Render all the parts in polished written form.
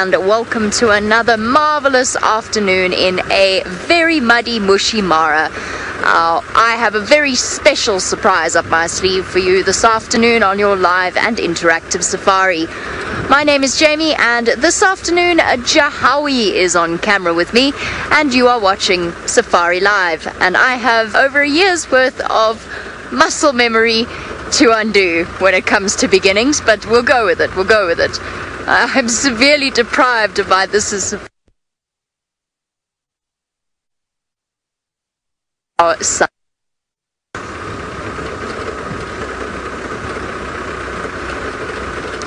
and welcome to another marvelous afternoon in a very muddy, mushy Mara. I have a very special surprise up my sleeve for you this afternoon on your live and interactive safari. My name is Jamie, and this afternoon Jahawi is on camera with me, and you are watching Safari Live, and I have over a year's worth of muscle memory to undo when it comes to beginnings, but we'll go with it, I'm severely deprived of my this is son.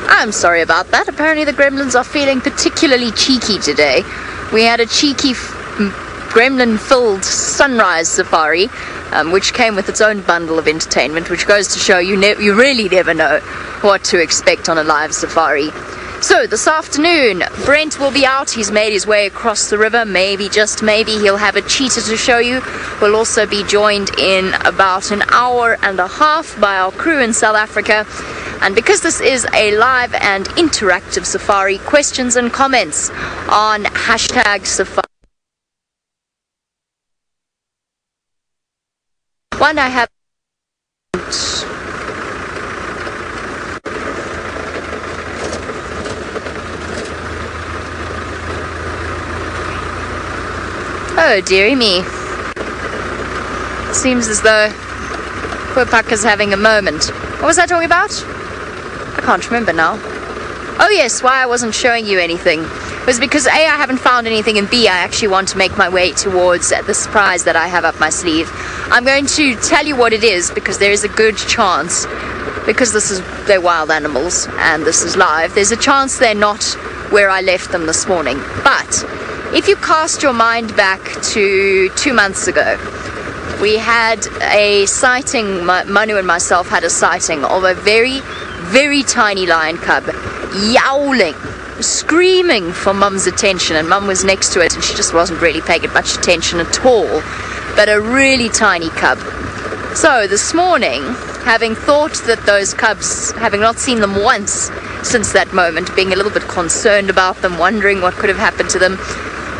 I'm sorry about that. Apparently the gremlins are feeling particularly cheeky today. We had a cheeky gremlin-filled sunrise safari, which came with its own bundle of entertainment, which goes to show you really never know what to expect on a live safari. So this afternoon, Brent will be out. He's made his way across the river. Maybe, just maybe, he'll have a cheetah to show you. We'll also be joined in about an hour and a half by our crew in South Africa. And because this is a live and interactive safari, questions and comments on #Safari. One I have. Oh, dearie me. Seems as though poor Pucker's having a moment. What was I talking about? I can't remember now. Oh yes, why I wasn't showing you anything was because A, I haven't found anything, and B, I actually want to make my way towards the surprise that I have up my sleeve. I'm going to tell you what it is because there is a good chance, because they're wild animals and this is live, there's a chance they're not where I left them this morning. But if you cast your mind back to 2 months ago, we had a sighting, Manu and myself had a sighting of a very, very tiny lion cub, yowling, screaming for Mum's attention, and Mum was next to it and she just wasn't really paying it much attention at all, but a really tiny cub. So this morning, having thought that those cubs, having not seen them once since that moment, being a little bit concerned about them, wondering what could have happened to them,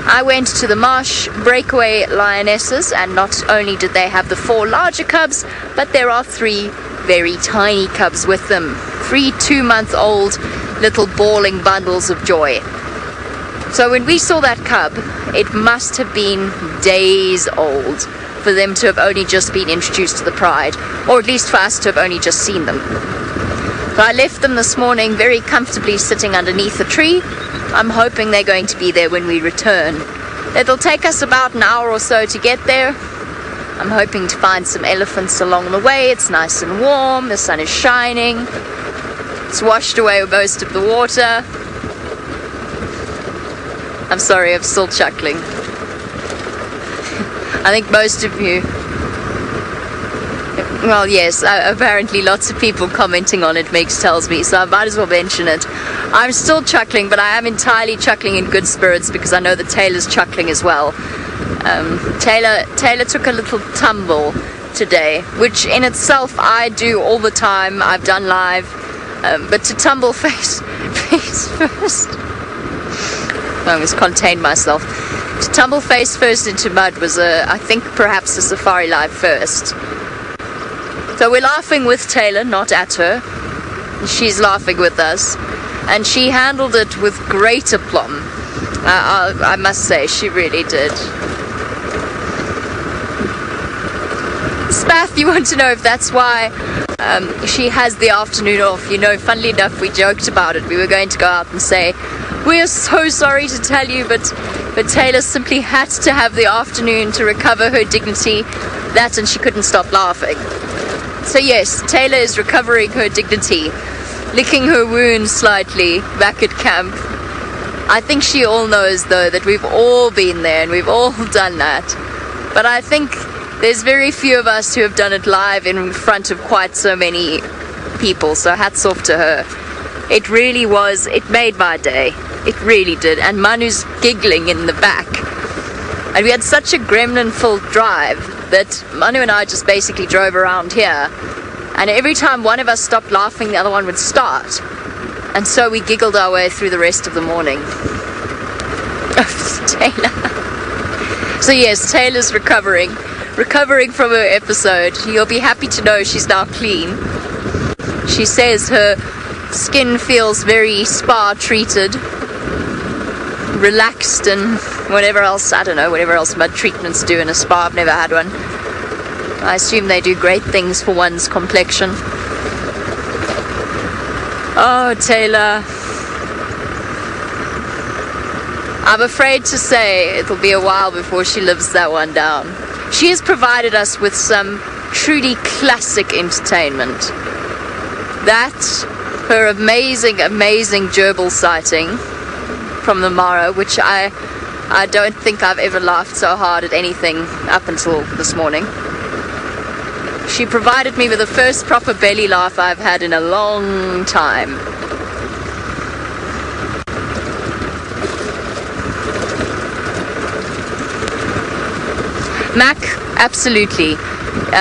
I went to the marsh breakaway lionesses, and not only did they have the 4 larger cubs, but there are 3 very tiny cubs with them. 3 2-month-old little bawling bundles of joy. So when we saw that cub, it must have been days old for them to have only just been introduced to the pride, or at least for us to have only just seen them. So I left them this morning very comfortably sitting underneath a tree. I'm hoping they're going to be there when we return. It'll take us about an hour or so to get there. I'm hoping to find some elephants along the way. It's nice and warm, the sun is shining. It's washed away most of the water. I'm sorry, I'm still chuckling. I think most of you, well, yes, apparently lots of people commenting on it tells me, so I might as well mention it. I'm still chuckling, but I am entirely chuckling in good spirits because I know that Taylor's chuckling as well. Taylor took a little tumble today, which in itself I do all the time. I've done live, but to tumble face first, I must contain myself. To tumble face first into mud was I think perhaps a Safari Live first. So we're laughing with Taylor, not at her. She's laughing with us, and she handled it with great aplomb. I must say, she really did. Spath, you want to know if that's why she has the afternoon off. You know, funnily enough, we joked about it. We were going to go out and say, we're so sorry to tell you, but Taylor simply had to have the afternoon to recover her dignity. That, and she couldn't stop laughing. So yes, Taylor is recovering her dignity, licking her wound slightly back at camp. I think she all knows, though, that we've all been there and we've all done that. But I think there's very few of us who have done it live in front of quite so many people, so hats off to her. It really was, it made my day. It really did. And Manu's giggling in the back. And we had such a gremlin-filled drive that Manu and I just basically drove around here, and every time one of us stopped laughing, the other one would start. And so we giggled our way through the rest of the morning. Taylor. So yes, Taylor's recovering from her episode. You'll be happy to know she's now clean. She says her skin feels very spa treated, relaxed, and whatever else, I don't know, whatever else mud treatments do in a spa. I've never had one. I assume they do great things for one's complexion. Oh, Taylor. I'm afraid to say it'll be a while before she lives that one down. She has provided us with some truly classic entertainment. That, her amazing gerbil sighting from the Mara, which I don't think I've ever laughed so hard at anything up until this morning. She provided me with the first proper belly laugh I've had in a long time. Mac, absolutely.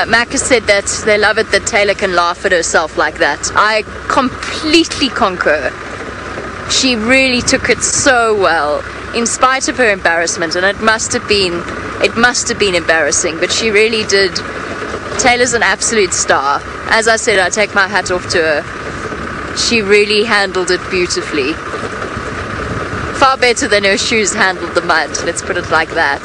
Mac has said that they love it that Taylor can laugh at herself like that. I completely concur. She really took it so well, in spite of her embarrassment, and it must have been embarrassing, but she really did. Taylor's an absolute star. As I said, I take my hat off to her. She really handled it beautifully. Far better than her shoes handled the mud, let's put it like that.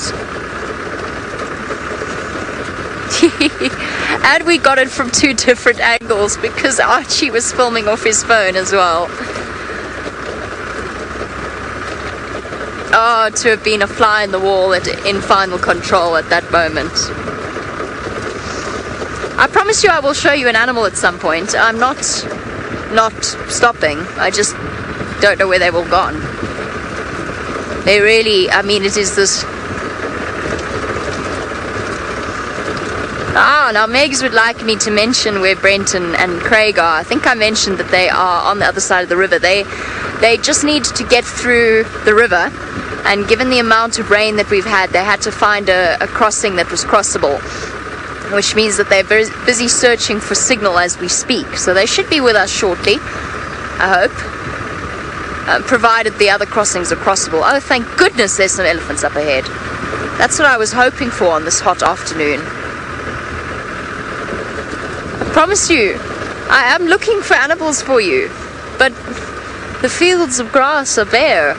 And we got it from 2 different angles because Archie was filming off his phone as well. Oh, to have been a fly in the wall in final control at that moment. I promise you I will show you an animal at some point. I'm not stopping. I just don't know where they've all gone. They really, I mean, it is this... Now Megs would like me to mention where Brent and Craig are. I think I mentioned that they are on the other side of the river. They just need to get through the river, and given the amount of rain that we've had, they had to find a crossing that was crossable, which means that they're very busy searching for signal as we speak. So they should be with us shortly, I hope, provided the other crossings are crossable. Oh, thank goodness there's some elephants up ahead. That's what I was hoping for on this hot afternoon. I promise you, I am looking for animals for you, but the fields of grass are bare.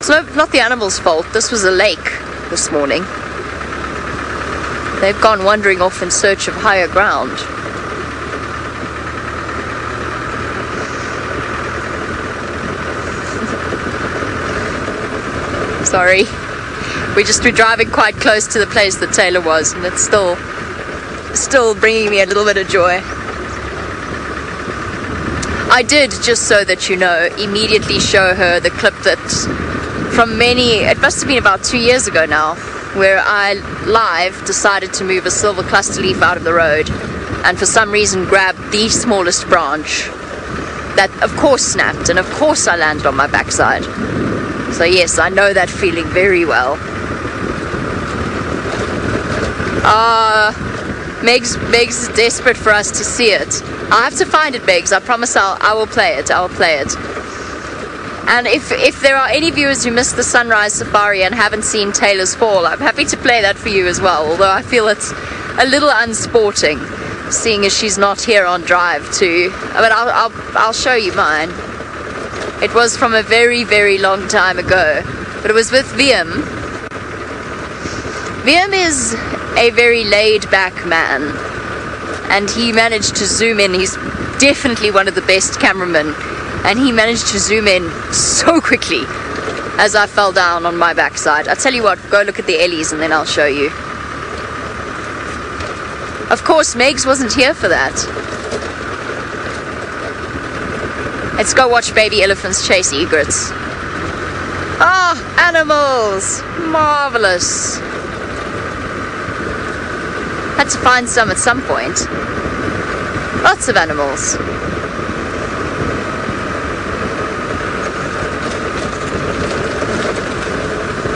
It's not the animals' fault. This was a lake this morning. They've gone wandering off in search of higher ground. Sorry. We're driving quite close to the place that Taylor was, and it's still bringing me a little bit of joy. I did, just so that you know, immediately show her the clip that it must have been about 2 years ago now, where I live decided to move a silver cluster leaf out of the road, and for some reason grabbed the smallest branch that of course snapped, and of course I landed on my backside. So yes, I know that feeling very well. Megs is desperate for us to see it. I have to find it, Megs. I promise I will play it. I will play it. And if there are any viewers who missed the sunrise safari and haven't seen Taylor's fall, I'm happy to play that for you as well, although I feel it's a little unsporting, seeing as she's not here on drive too. But I'll show you mine. It was from a very, very long time ago, but it was with VM. VM is a very laid-back man, and he managed to zoom in. He's definitely one of the best cameramen, and he managed to zoom in so quickly as I fell down on my backside. I'll tell you what, go look at the Ellies and then I'll show you. Of course, Megs wasn't here for that. Let's go watch baby elephants chase egrets. Ah, animals! Marvelous! Had to find some at some point. Lots of animals.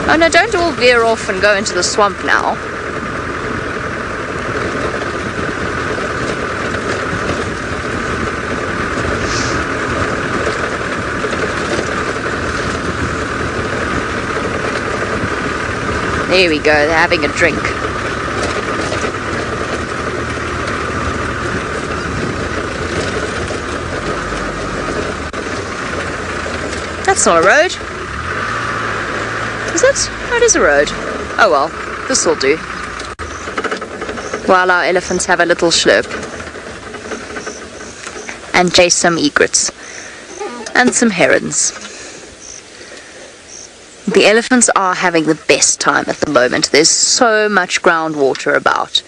Oh no, don't all veer off and go into the swamp now. There we go, they're having a drink. That's not a road. Is it? Oh, it is a road. Oh well, this'll do. While our elephants have a little slurp. And chase some egrets. And some herons. The elephants are having the best time at the moment. There's so much groundwater about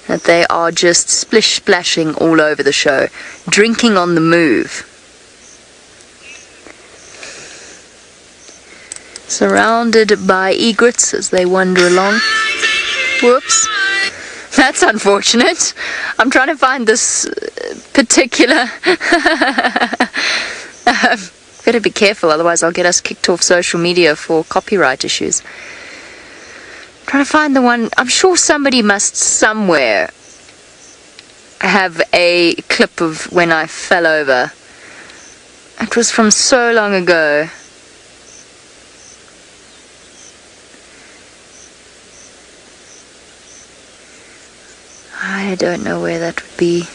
that they are just splish-splashing all over the show, drinking on the move. Surrounded by egrets as they wander along. Whoops. That's unfortunate. I'm trying to find this particular... Gotta be careful, otherwise I'll get us kicked off social media for copyright issues. I'm trying to find the one. I'm sure somebody must somewhere have a clip of when I fell over. It was from so long ago. I don't know where that would be.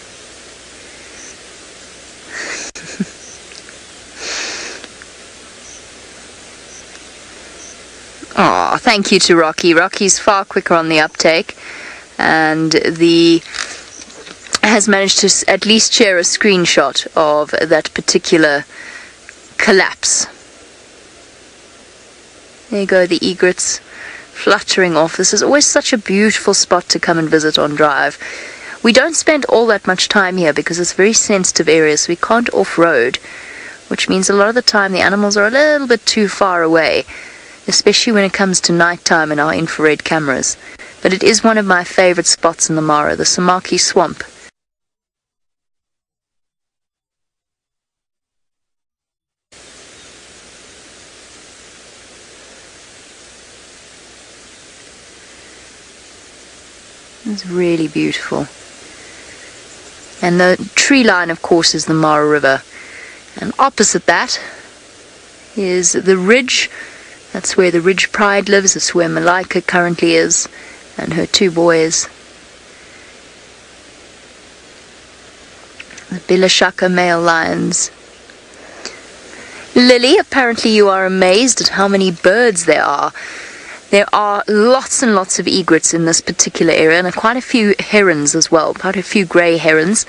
Oh, thank you to Rocky. Rocky's far quicker on the uptake, and has managed to at least share a screenshot of that particular collapse. There you go, the egrets fluttering off. This is always such a beautiful spot to come and visit on drive. We don't spend all that much time here because it's a very sensitive area, so we can't off-road, which means a lot of the time the animals are a little bit too far away, especially when it comes to nighttime and our infrared cameras. But it is one of my favorite spots in the Mara, the Samaki Swamp. It's really beautiful. And the tree line, of course, is the Mara River. And opposite that is the ridge. That's where the Ridge Pride lives. That's where Malika currently is, and her two boys. The Bilashaka male lions. Lily, apparently you are amazed at how many birds there are. There are lots and lots of egrets in this particular area, and quite a few herons as well, quite a few grey herons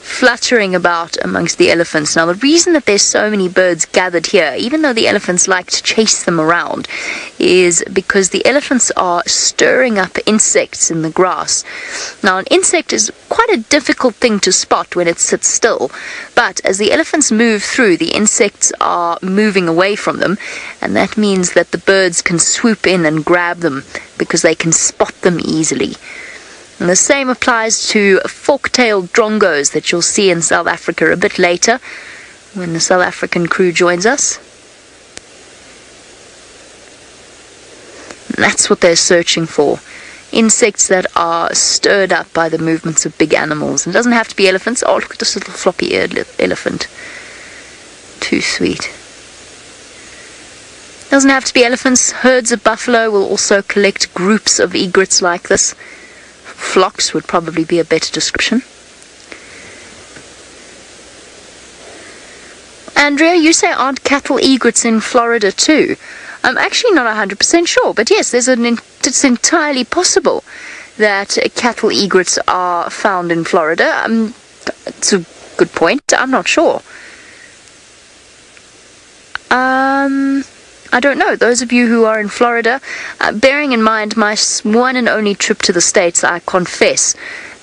fluttering about amongst the elephants. Now, the reason that there's so many birds gathered here, even though the elephants like to chase them around, is because the elephants are stirring up insects in the grass. Now, an insect is quite a difficult thing to spot when it sits still, but as the elephants move through, the insects are moving away from them, and that means that the birds can swoop in and grab them because they can spot them easily. And the same applies to fork-tailed drongos that you'll see in South Africa a bit later when the South African crew joins us. And that's what they're searching for. Insects that are stirred up by the movements of big animals. And it doesn't have to be elephants. Oh, look at this little floppy-eared elephant. Too sweet. It doesn't have to be elephants. Herds of buffalo will also collect groups of egrets like this. Flocks would probably be a better description. Andrea, you say aren't cattle egrets in Florida too? I'm actually not 100% sure, but yes, it's entirely possible that cattle egrets are found in Florida. It's a good point. I'm not sure. I don't know. Those of you who are in Florida, bearing in mind my one and only trip to the States, I confess,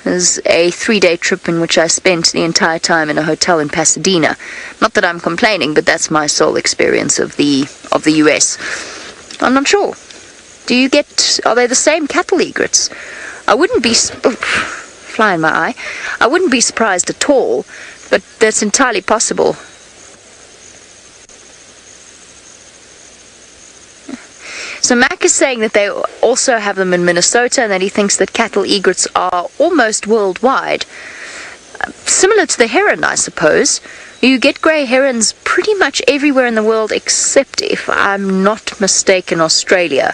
was a 3-day trip in which I spent the entire time in a hotel in Pasadena. Not that I'm complaining, but that's my sole experience of the US. I'm not sure. Are they the same cattle egrets? I wouldn't be... fly in my eye. I wouldn't be surprised at all, but that's entirely possible. So Mac is saying that they also have them in Minnesota and that he thinks that cattle egrets are almost worldwide. Similar to the heron, I suppose. You get grey herons pretty much everywhere in the world except, if I'm not mistaken, Australia.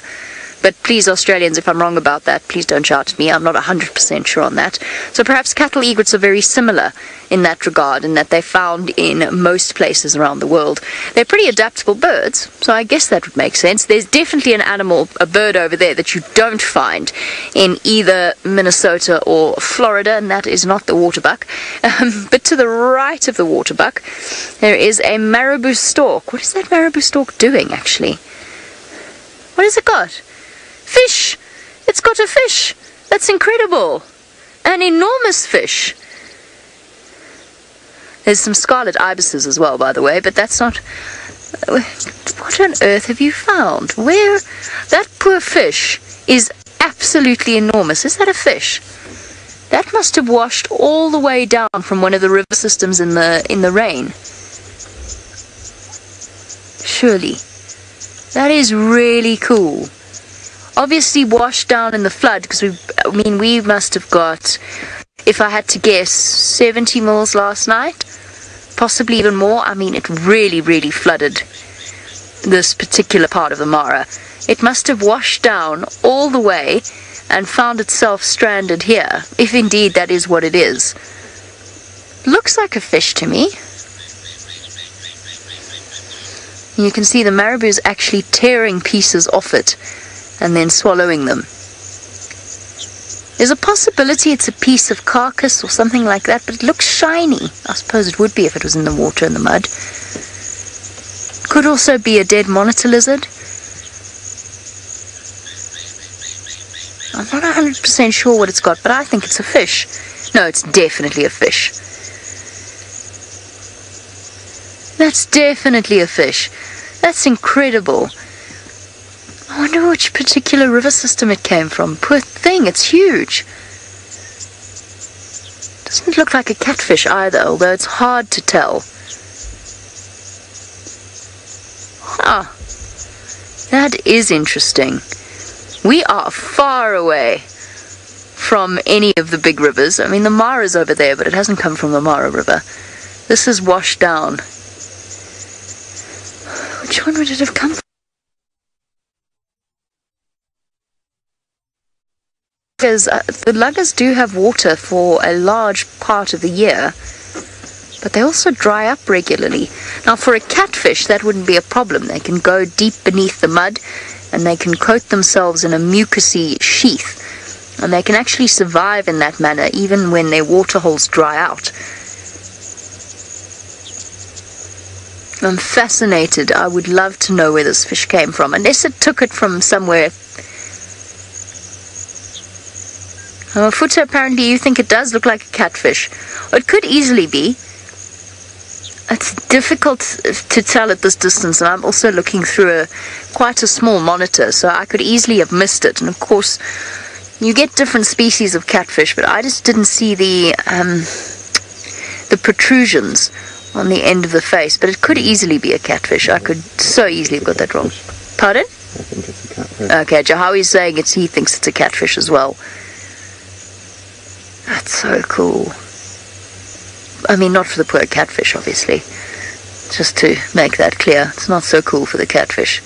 But please, Australians, if I'm wrong about that, please don't shout at me. I'm not 100% sure on that. So perhaps cattle egrets are very similar in that regard, in that they're found in most places around the world. They're pretty adaptable birds, so I guess that would make sense. There's definitely an animal, a bird over there that you don't find in either Minnesota or Florida, and that is not the waterbuck. But to the right of the waterbuck, there is a Marabou Stork. What is that Marabou Stork doing, actually? What has it got? Fish! It's got a fish! That's incredible! An enormous fish! There's some scarlet ibises as well, by the way, but that's not... What on earth have you found? Where... That poor fish is absolutely enormous. Is that a fish? That must have washed all the way down from one of the river systems in the rain. Surely. That is really cool. Obviously washed down in the flood, because we must have got, if I had to guess, 70 mils last night, possibly even more. I mean, it really, really flooded this particular part of the Mara. It must have washed down all the way and found itself stranded here, if indeed that is what it is. Looks like a fish to me. You can see the marabou's actually tearing pieces off it and then swallowing them. There's a possibility it's a piece of carcass or something like that, but it looks shiny. I suppose it would be if it was in the water and the mud. Could also be a dead monitor lizard. I'm not 100% sure what it's got, but I think it's a fish. No, it's definitely a fish. That's definitely a fish. That's incredible. I wonder which particular river system it came from. Poor thing, it's huge. Doesn't look like a catfish either, although it's hard to tell. Ah, that is interesting. We are far away from any of the big rivers. I mean, the Mara's over there, but it hasn't come from the Mara River. This is washed down. Which one would it have come from? Because the luggers do have water for a large part of the year, but they also dry up regularly. Now, for a catfish, that wouldn't be a problem. They can go deep beneath the mud, and they can coat themselves in a mucousy sheath, and they can actually survive in that manner even when their water holes dry out. I'm fascinated. I would love to know where this fish came from, unless it took it from somewhere. Footer, apparently you think it does look like a catfish. Or it could easily be. It's difficult to tell at this distance, and I'm also looking through quite a small monitor, so I could easily have missed it. And of course, you get different species of catfish, but I just didn't see the protrusions on the end of the face. But it could easily be a catfish. I could so easily have got that wrong. Pardon? I think it's a catfish. Okay, Jahawi's saying he thinks it's a catfish as well. That's so cool. I mean, not for the poor catfish, obviously. Just to make that clear. It's not so cool for the catfish.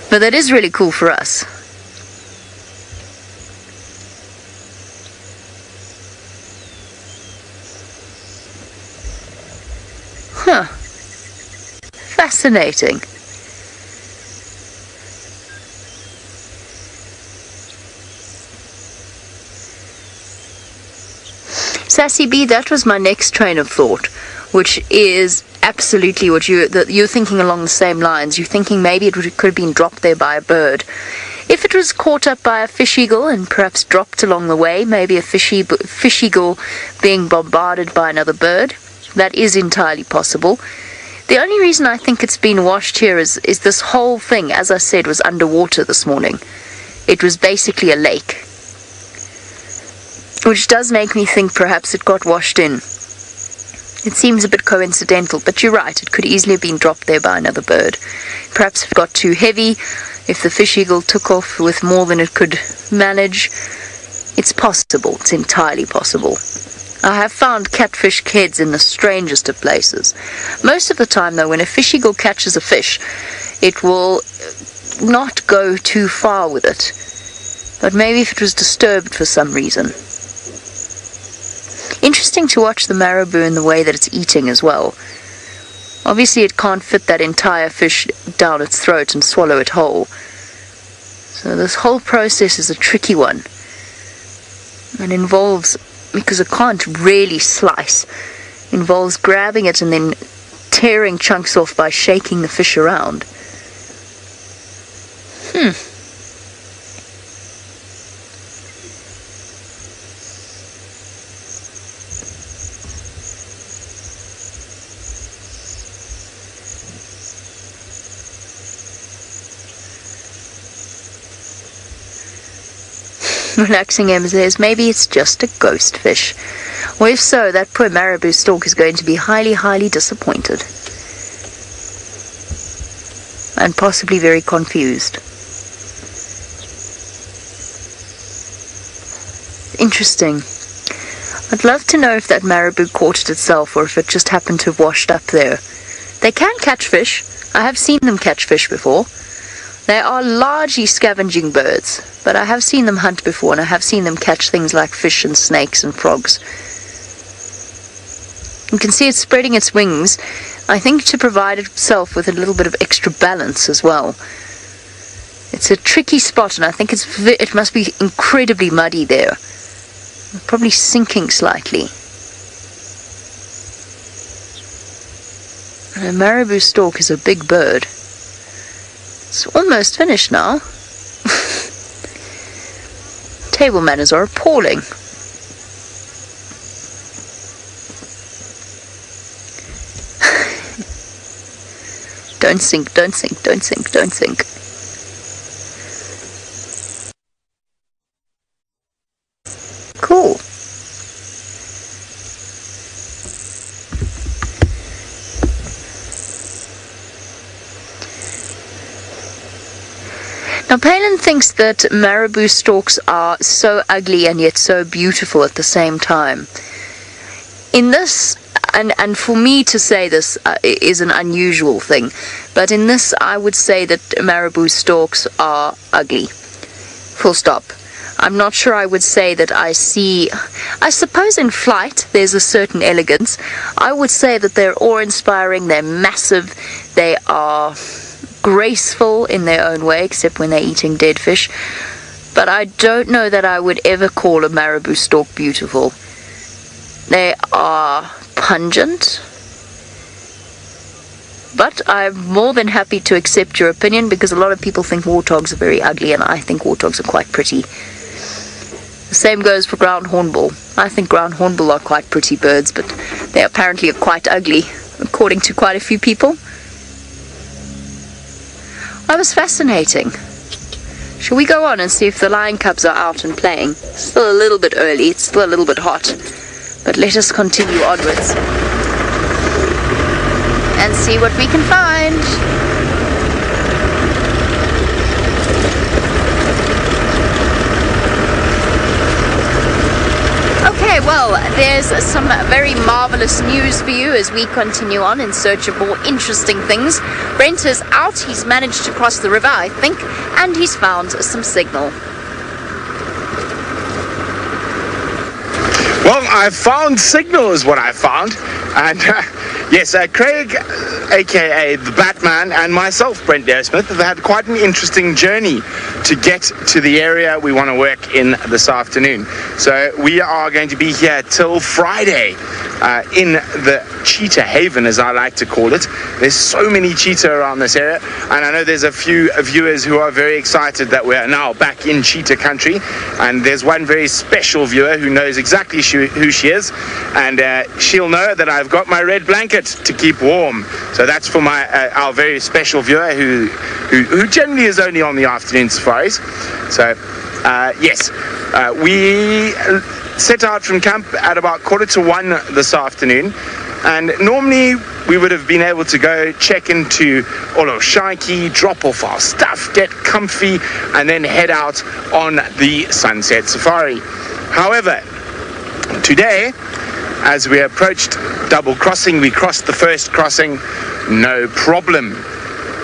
But that is really cool for us. Huh. Fascinating. Sassy B, that was my next train of thought, which is absolutely what you're thinking along the same lines. You're thinking maybe it could have been dropped there by a bird. If it was caught up by a fish eagle and perhaps dropped along the way, maybe a fish eagle being bombarded by another bird, that is entirely possible. The only reason I think it's been washed here is this whole thing, as I said, was underwater this morning. It was basically a lake. Which does make me think perhaps it got washed in. It seems a bit coincidental, but you're right, it could easily have been dropped there by another bird. Perhaps if it got too heavy, if the fish eagle took off with more than it could manage. It's possible, it's entirely possible. I have found catfish heads in the strangest of places. Most of the time, though, when a fish eagle catches a fish, it will not go too far with it. But maybe if it was disturbed for some reason. Interesting to watch the marabou in the way that it's eating as well. Obviously, it can't fit that entire fish down its throat and swallow it whole. So this whole process is a tricky one. It involves, because it can't really slice, involves grabbing it and then tearing chunks off by shaking the fish around. Relaxing M says, maybe it's just a ghost fish. Or if so, that poor Marabou Stork is going to be highly, highly disappointed. And possibly very confused. Interesting. I'd love to know if that marabou caught it itself or if it just happened to have washed up there. They can catch fish. I have seen them catch fish before. They are largely scavenging birds, but I have seen them hunt before, and I have seen them catch things like fish and snakes and frogs. You can see it spreading its wings, I think to provide itself with a little bit of extra balance as well. It's a tricky spot, and I think it must be incredibly muddy there. Probably sinking slightly. And a Marabou Stork is a big bird. It's almost finished now. Table manners are appalling. Don't sink, don't sink, don't sink, don't sink. Cool. Now, Palin thinks that Marabou Storks are so ugly and yet so beautiful at the same time. In this, and for me to say this is an unusual thing, but in this I would say that Marabou Storks are ugly. Full stop. I'm not sure I would say that I suppose in flight there's a certain elegance. I would say that they're awe-inspiring, they're massive, they are graceful in their own way, except when they're eating dead fish. But I don't know that I would ever call a Marabou Stork beautiful. They are pungent, but I'm more than happy to accept your opinion, because a lot of people think warthogs are very ugly, and I think warthogs are quite pretty. The same goes for ground hornbill. I think ground hornbill are quite pretty birds, but they apparently are quite ugly, according to quite a few people. That was fascinating. Shall we go on and see if the lion cubs are out and playing? It's still a little bit early, it's still a little bit hot, but let us continue onwards and see what we can find. Okay, well, there's some very marvelous news for you as we continue on in search of more interesting things. Brent is out, he's managed to cross the river, I think, and he's found some signal. Well, I found signal is what I found, and yes, Craig, aka the Batman, and myself, Brent Smith, have had quite an interesting journey to get to the area we want to work in this afternoon. So we are going to be here till Friday in the Cheetah Haven, as I like to call it. There's so many cheetah around this area, and I know there's a few viewers who are very excited that we're now back in cheetah country, and there's one very special viewer who knows exactly who she is, and she'll know that I've got my red blanket to keep warm. So that's for my our very special viewer who generally is only on the afternoon safaris. So yes, we set out from camp at about 1:45 this afternoon, and normally we would have been able to go check into Oloshaki, drop off our stuff, get comfy, and then head out on the sunset safari. However, today, as we approached double crossing, we crossed the first crossing, no problem.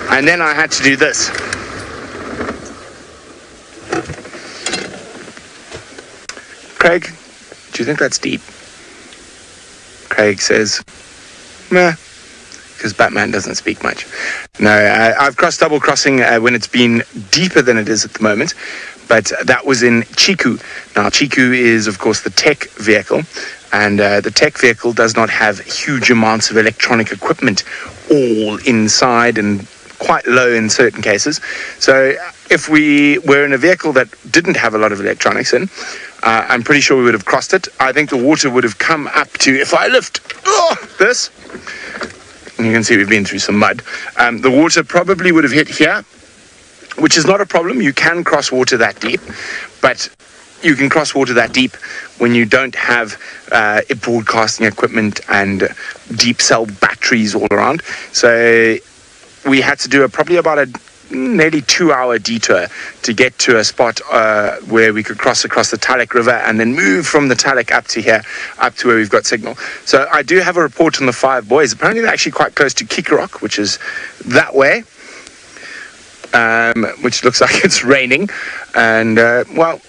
And then I had to do this. Craig, do you think that's deep? Craig says, meh, because Batman doesn't speak much. No, I've crossed double crossing when it's been deeper than it is at the moment, but that was in Chiku. Now, Chiku is, of course, the tech vehicle, and the tech vehicle does not have huge amounts of electronic equipment all inside and quite low in certain cases. So if we were in a vehicle that didn't have a lot of electronics in, I'm pretty sure we would have crossed it. I think the water would have come up to, if I lift this, and you can see we've been through some mud, the water probably would have hit here, which is not a problem. You can cross water that deep, but you can cross water that deep when you don't have broadcasting equipment and deep cell batteries all around. So we had to do probably about a nearly 2-hour detour to get to a spot where we could cross across the Talek River and then move from the Talek up to here, up to where we've got signal. So I do have a report on the 5 boys. Apparently they're actually quite close to Kikarok, which is that way, which looks like it's raining. And, well,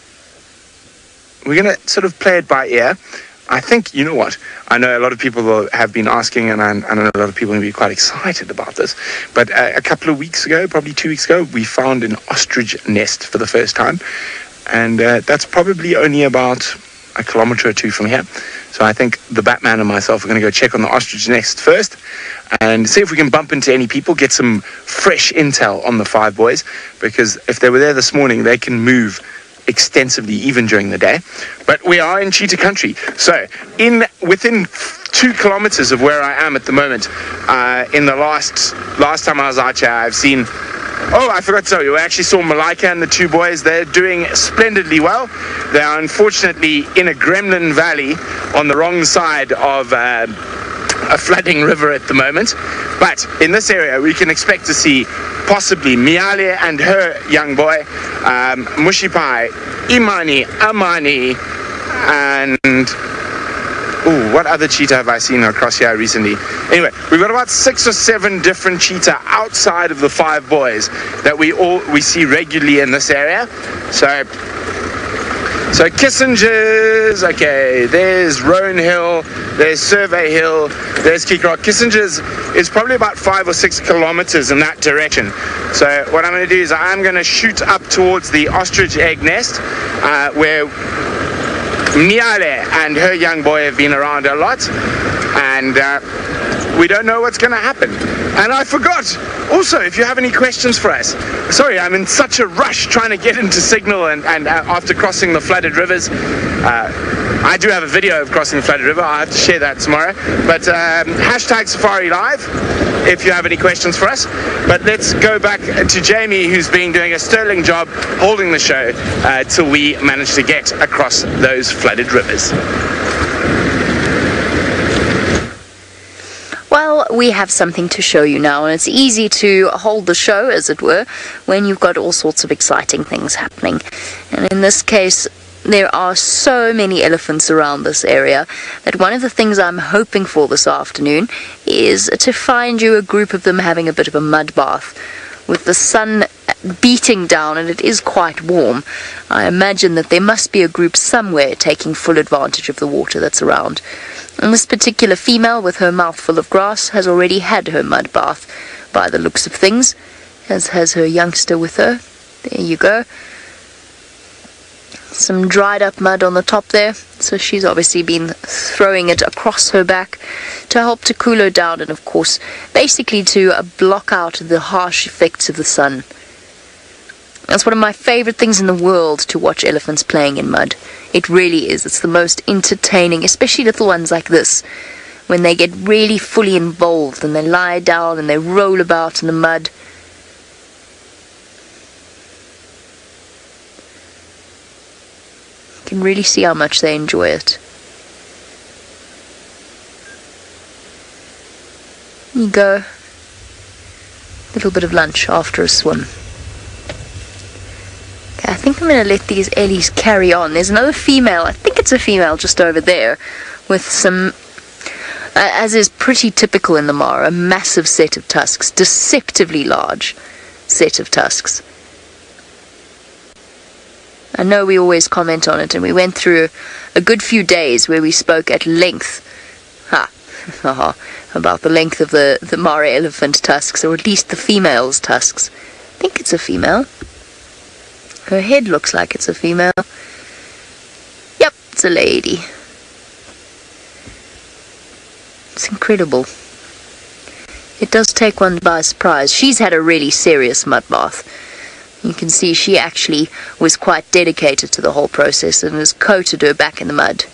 we're going to sort of play it by ear. I think, you know what, I know a lot of people have been asking, and I know a lot of people will be quite excited about this, but a couple of weeks ago, probably 2 weeks ago, we found an ostrich nest for the first time, and that's probably only about a kilometer or two from here. So I think the Batman and myself are going to go check on the ostrich nest first and see if we can bump into any people, get some fresh intel on the 5 boys, because if they were there this morning, they can move extensively even during the day. But we are in cheetah country, so within 2 kilometers of where I am at the moment, in the last time I was out here, I've seen, I forgot to tell you, we actually saw Malika and the 2 boys. They're doing splendidly well. They are unfortunately in a gremlin valley on the wrong side of a flooding river at the moment, but in this area we can expect to see possibly Niala and her young boy, Mushipai, Imani, Amani, and what other cheetah have I seen across here recently? Anyway, we've got about 6 or 7 different cheetah outside of the 5 boys that we see regularly in this area. So Kissinger's, okay, there's Roan Hill, there's Survey Hill, there's Kikarok. Kissinger's is probably about 5 or 6 kilometers in that direction. So what I'm going to do is I'm going to shoot up towards the ostrich egg nest, where Niala and her young boy have been around a lot, and we don't know what's going to happen. And I forgot, also, if you have any questions for us. Sorry, I'm in such a rush trying to get into signal and after crossing the flooded rivers. I do have a video of crossing the flooded river. I'll have to share that tomorrow. But hashtag Safari Live if you have any questions for us. But let's go back to Jamie, who's been doing a sterling job holding the show till we manage to get across those flooded rivers. Well, we have something to show you now, and it's easy to hold the show, as it were, when you've got all sorts of exciting things happening. And in this case, there are so many elephants around this area that one of the things I'm hoping for this afternoon is to find you a group of them having a bit of a mud bath. With the sun beating down and it is quite warm, I imagine that there must be a group somewhere taking full advantage of the water that's around. And this particular female, with her mouth full of grass, has already had her mud bath by the looks of things, as has her youngster with her. There you go. Some dried up mud on the top there, so she's obviously been throwing it across her back to help to cool her down, and of course basically to block out the harsh effects of the sun. That's one of my favorite things in the world, to watch elephants playing in mud. It really is. It's the most entertaining, especially little ones like this, when they get really fully involved and they lie down and they roll about in the mud. You can really see how much they enjoy it. There you go. Little bit of lunch after a swim. I think I'm going to let these Ellies carry on. There's another female, I think it's a female just over there, with some, as is pretty typical in the Mara, a massive set of tusks, deceptively large set of tusks. I know we always comment on it, and we went through a good few days where we spoke at length about the length of the Mara elephant tusks, or at least the female's tusks. I think it's a female. Her head looks like it's a female. Yep, it's a lady. It's incredible. It does take one by surprise. She's had a really serious mud bath. You can see she actually was quite dedicated to the whole process and has coated her back in the mud.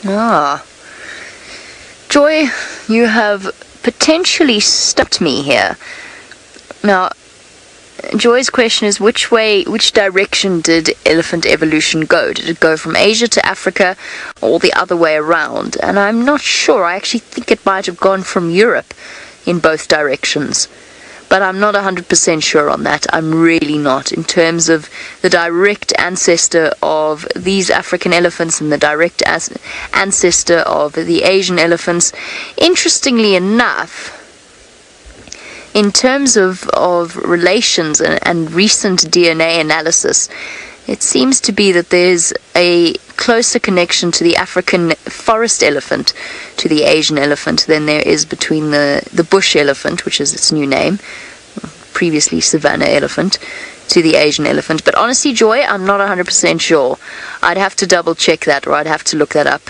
Ah. Joy, you have potentially stumped me here. Now, Joy's question is, which direction did elephant evolution go? Did it go from Asia to Africa, or the other way around? And I'm not sure. I actually think it might have gone from Europe in both directions. But I'm not 100% sure on that. I'm really not. In terms of the direct ancestor of these African elephants and the direct ancestor of the Asian elephants, interestingly enough, in terms of relations and recent DNA analysis, it seems to be that there's a closer connection to the African forest elephant to the Asian elephant than there is between the bush elephant, which is its new name, previously savanna elephant, to the Asian elephant. But honestly, Joy, I'm not 100% sure. I'd have to double check that, or I'd have to look that up.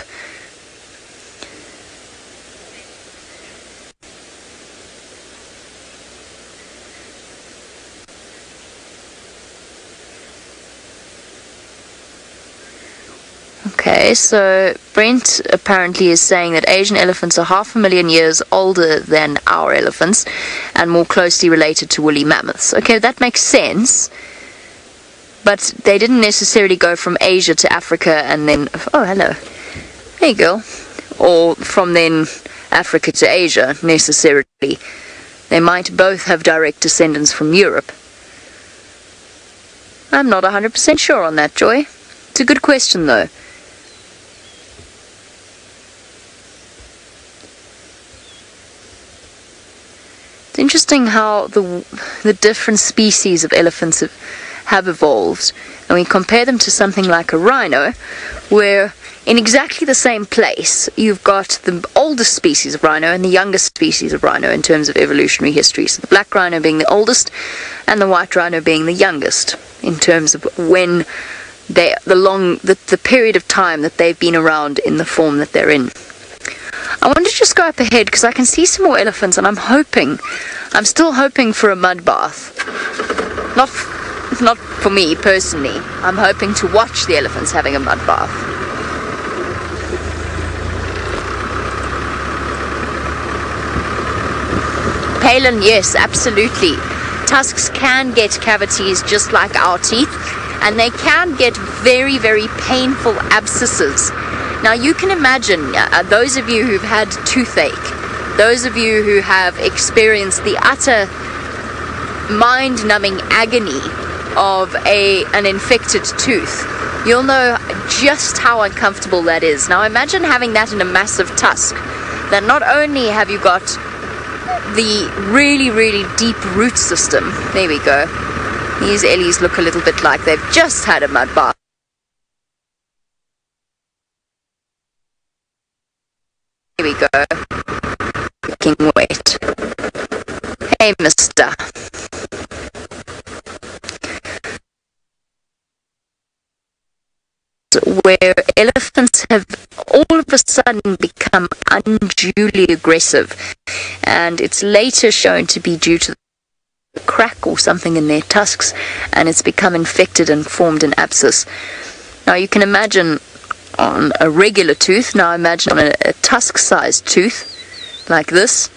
Okay, so Brent apparently is saying that Asian elephants are 500,000 years older than our elephants and more closely related to woolly mammoths. Okay, that makes sense, but they didn't necessarily go from Asia to Africa and then, oh, hello, there you go, or from then Africa to Asia necessarily. They might both have direct descendants from Europe. I'm not 100% sure on that, Joy. It's a good question, though. It's interesting how the different species of elephants have evolved, and we compare them to something like a rhino, where in exactly the same place you've got the oldest species of rhino and the youngest species of rhino in terms of evolutionary history. So the black rhino being the oldest and the white rhino being the youngest in terms of when the period of time that they've been around in the form that they're in. I want to just go up ahead because I can see some more elephants, and I'm still hoping for a mud bath. Not for me personally. I'm hoping to watch the elephants having a mud bath. Palin, yes, absolutely. Tusks can get cavities just like our teeth, and they can get very, very painful abscesses. Now you can imagine, those of you who've had toothache, those of you who have experienced the utter mind-numbing agony of an infected tooth, you'll know just how uncomfortable that is. Now imagine having that in a massive tusk, that not only have you got the really, really deep root system, there we go, these Ellies look a little bit like they've just had a mud bath. Here we go. Looking wet. Hey, mister. Where elephants have all of a sudden become unduly aggressive, and it's later shown to be due to a crack or something in their tusks, and it's become infected and formed an abscess. Now you can imagine on a regular tooth, now imagine on a tusk-sized tooth like this.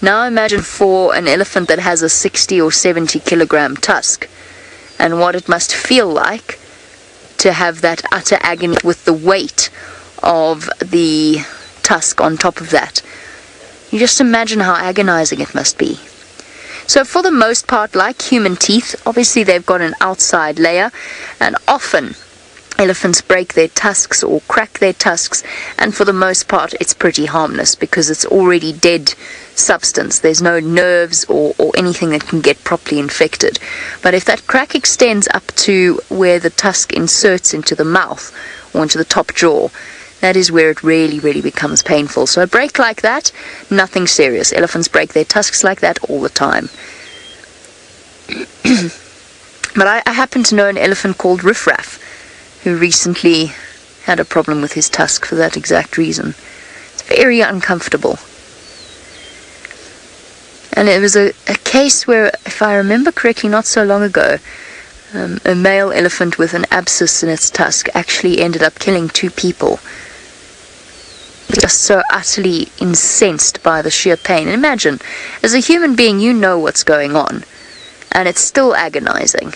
Now imagine for an elephant that has a 60 or 70 kilogram tusk, and what it must feel like to have that utter agony with the weight of the tusk on top of that. You just imagine how agonizing it must be. So for the most part, like human teeth, obviously they've got an outside layer, and often elephants break their tusks or crack their tusks, and for the most part it's pretty harmless because it's already dead substance. There's no nerves or anything that can get properly infected. But if that crack extends up to where the tusk inserts into the mouth or into the top jaw, that is where it really becomes painful. So a break like that, nothing serious. Elephants break their tusks like that all the time. But I happen to know an elephant called Riff Raff who recently had a problem with his tusk for that exact reason. It's very uncomfortable. And it was a case where, if I remember correctly, not so long ago, a male elephant with an abscess in its tusk actually ended up killing 2 people. Just so utterly incensed by the sheer pain. And imagine, as a human being, you know what's going on, and it's still agonizing.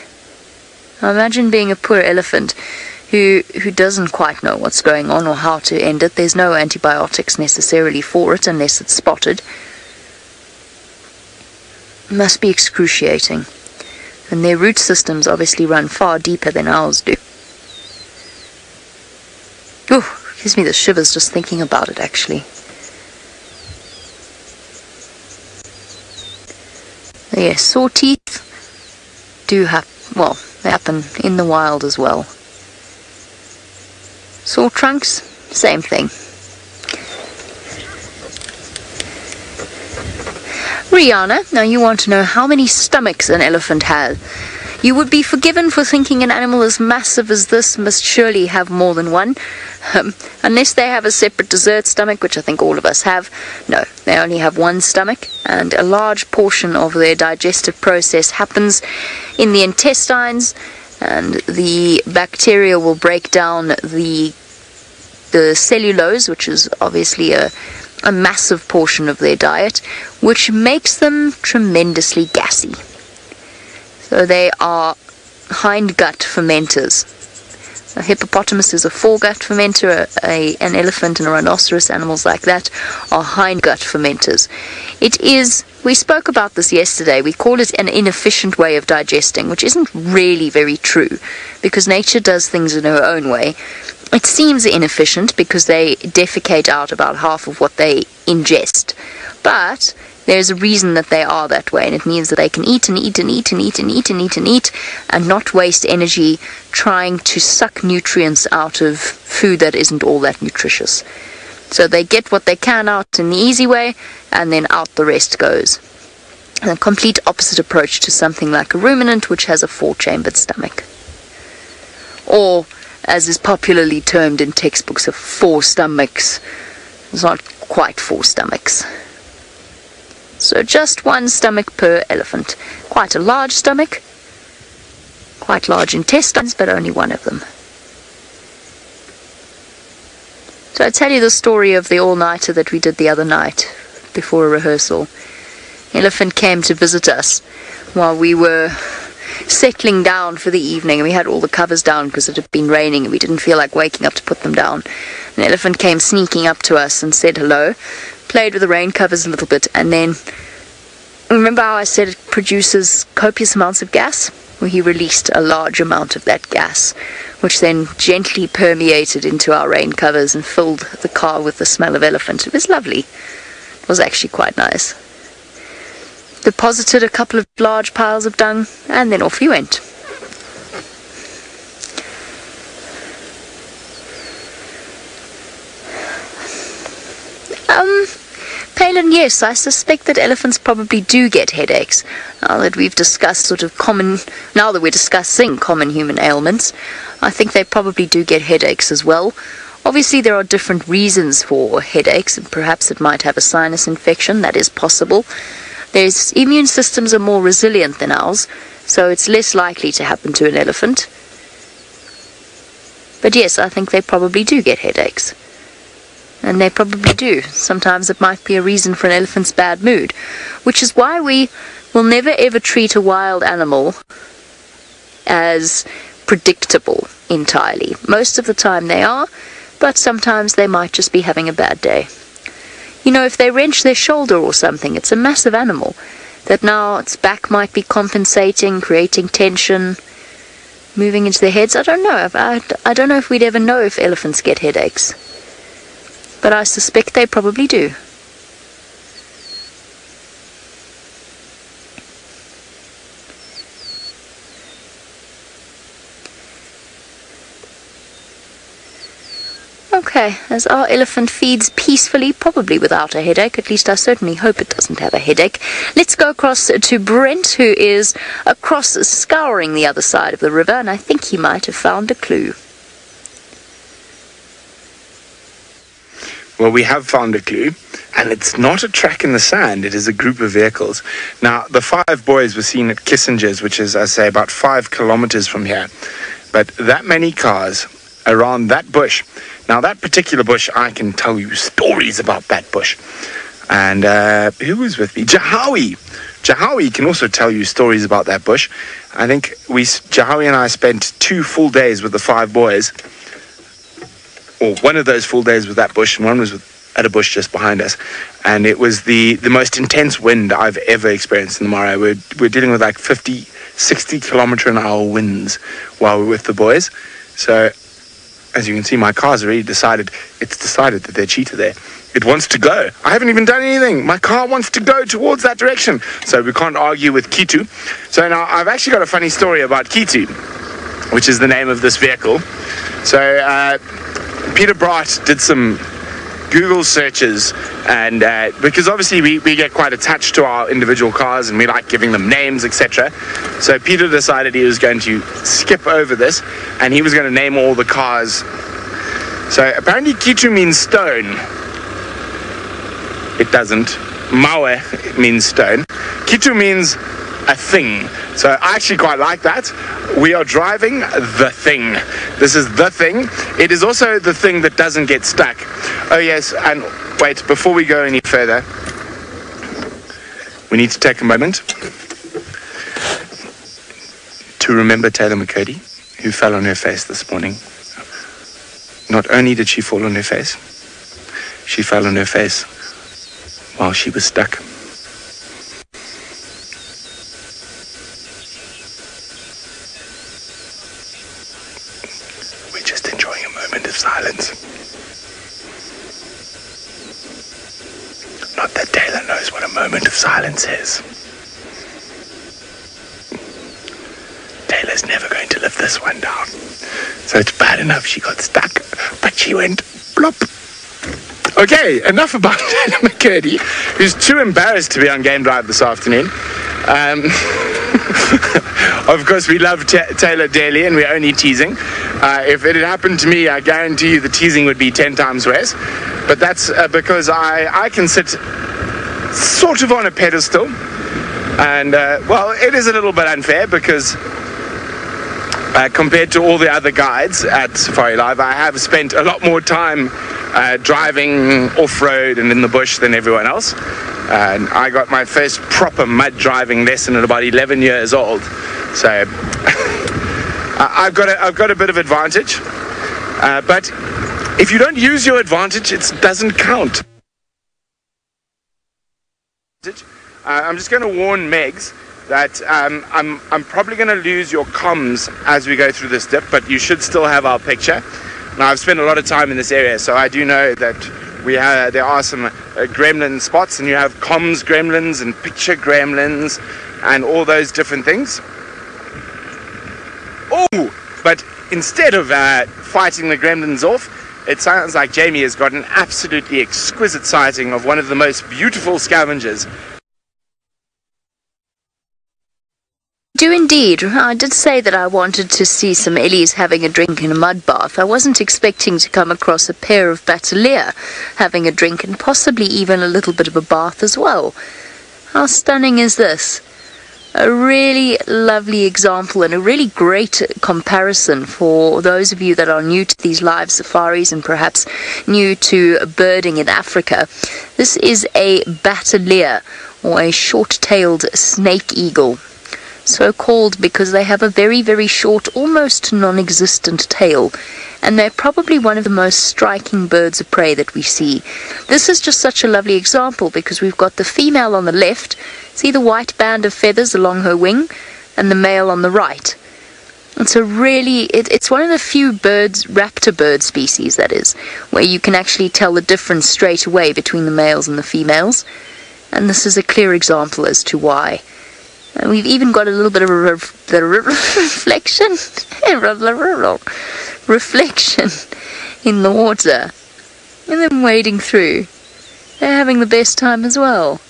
Now imagine being a poor elephant who doesn't quite know what's going on or how to end it. There's no antibiotics necessarily for it unless it's spotted. It must be excruciating. And their root systems obviously run far deeper than ours do. Ooh, gives me the shivers just thinking about it, actually. Yes, saw teeth do happen. Well, they happen in the wild as well. Saw trunks, same thing. Rihanna, now you want to know how many stomachs an elephant has. You would be forgiven for thinking an animal as massive as this must surely have more than one. Unless they have a separate dessert stomach, which I think all of us have. No, they only have one stomach, and a large portion of their digestive process happens in the intestines, and the bacteria will break down the cellulose, which is obviously a massive portion of their diet, which makes them tremendously gassy. So they are hindgut fermenters. A hippopotamus is a foregut fermenter, an elephant and a rhinoceros, animals like that, are hindgut fermenters. It is, we spoke about this yesterday, we call it an inefficient way of digesting, which isn't really very true, because nature does things in her own way. It seems inefficient because they defecate out about half of what they ingest. But there's a reason that they are that way, and it means that they can eat and eat and eat and eat and eat and eat and eat and not waste energy trying to suck nutrients out of food that isn't all that nutritious. So they get what they can out in the easy way, and then out the rest goes. A complete opposite approach to something like a ruminant, which has a 4-chambered stomach. Or, as is popularly termed in textbooks, of 4 stomachs. It's not quite 4 stomachs. So just 1 stomach per elephant. Quite a large stomach, quite large intestines, but only 1 of them. So I tell you the story of the all-nighter that we did the other night before a rehearsal. Elephant came to visit us while we were settling down for the evening, and we had all the covers down because it had been raining and we didn't feel like waking up to put them down. An elephant came sneaking up to us and said hello, played with the rain covers a little bit, and then, remember how I said it produces copious amounts of gas? Well, he released a large amount of that gas, which then gently permeated into our rain covers and filled the car with the smell of elephant. It was lovely. It was actually quite nice. Deposited a couple of large piles of dung, and then off he went. Palin, yes, I suspect that elephants probably do get headaches. Now that we're discussing common human ailments, I think they probably do get headaches as well. Obviously, there are different reasons for headaches, and perhaps it might have a sinus infection. That is possible. Their immune systems are more resilient than ours, so it's less likely to happen to an elephant. But yes, I think they probably do get headaches. And they probably do. Sometimes it might be a reason for an elephant's bad mood, which is why we will never ever treat a wild animal as predictable entirely. Most of the time they are, but sometimes they might just be having a bad day. You know, if they wrench their shoulder or something, it's a massive animal that now its back might be compensating, creating tension, moving into their heads. I don't know. I don't know if we'd ever know if elephants get headaches, but I suspect they probably do. Okay, as our elephant feeds peacefully, probably without a headache, at least I certainly hope it doesn't have a headache, let's go across to Brent, who is across scouring the other side of the river, and I think he might have found a clue. Well, we have found a clue, and it's not a track in the sand, it is a group of vehicles. Now, the 5 boys were seen at Kissinger's, which is, I say, about 5 kilometers from here, but that many cars around that bush. Now, that particular bush, I can tell you stories about that bush. And who was with me? Jahawi. Jahawi can also tell you stories about that bush. I think Jahawi and I spent 2 full days with the 5 boys. Or one of those full days with that bush, and one was at a bush just behind us. And it was the most intense wind I've ever experienced in the Mara. We're dealing with like 50, 60 kilometer an hour winds while we're with the boys. So, as you can see, my car's already decided that there's Cheetah there. It wants to go. I haven't even done anything. My car wants to go towards that direction. So we can't argue with Kudu. So now I've actually got a funny story about Kudu, which is the name of this vehicle. So Peter Bright did some Google searches, and because obviously we get quite attached to our individual cars and we like giving them names, etc. So Peter decided he was going to skip over this and he was going to name all the cars. So apparently Kudu means stone. It doesn't. Mawe means stone. Kudu means a thing. So I actually quite like that. We are driving the thing. This is the thing. It is also the thing that doesn't get stuck. Oh yes, and wait, before we go any further, we need to take a moment to remember Taylor McCurdy, who fell on her face this morning. Not only did she fall on her face, she fell on her face while she was stuck. Silence. Not that Taylor knows what a moment of silence is. Taylor's never going to live this one down. So it's bad enough she got stuck, but she went plop. Okay, enough about Taylor McCurdy, who's too embarrassed to be on Game Drive this afternoon. Of course, we love Taylor dearly, and we're only teasing. If it had happened to me, I guarantee you the teasing would be 10 times worse. But that's because I can sit sort of on a pedestal. And, well, it is a little bit unfair because compared to all the other guides at Safari Live, I have spent a lot more time driving off-road and in the bush than everyone else. And I got my first proper mud driving lesson at about 11 years old. So I've got a bit of advantage. But if you don't use your advantage, it doesn't count. I'm just going to warn Megs that I'm probably going to lose your comms as we go through this dip, but you should still have our picture. Now, I've spent a lot of time in this area, so I do know that there are some gremlin spots, and you have comms gremlins and picture gremlins and all those different things. Oh, but instead of fighting the gremlins off, it sounds like Jamie has got an absolutely exquisite sighting of one of the most beautiful scavengers. Do indeed. I did say that I wanted to see some Ellies having a drink in a mud bath. I wasn't expecting to come across a pair of Bateleur having a drink and possibly even a little bit of a bath as well. How stunning is this? A really lovely example and a really great comparison for those of you that are new to these live safaris and perhaps new to birding in Africa. This is a Bateleur, or a short-tailed snake eagle. so called because they have a very, very short, almost non-existent tail, and they're probably one of the most striking birds of prey that we see. This is just such a lovely example because we've got the female on the left, see the white band of feathers along her wing, and the male on the right. It's a really, it's one of the few birds, raptor bird species that is, where you can actually tell the difference straight away between the males and the females. And this is a clear example as to why. And we've even got a little bit of a reflection in the water. And them wading through. They're having the best time as well.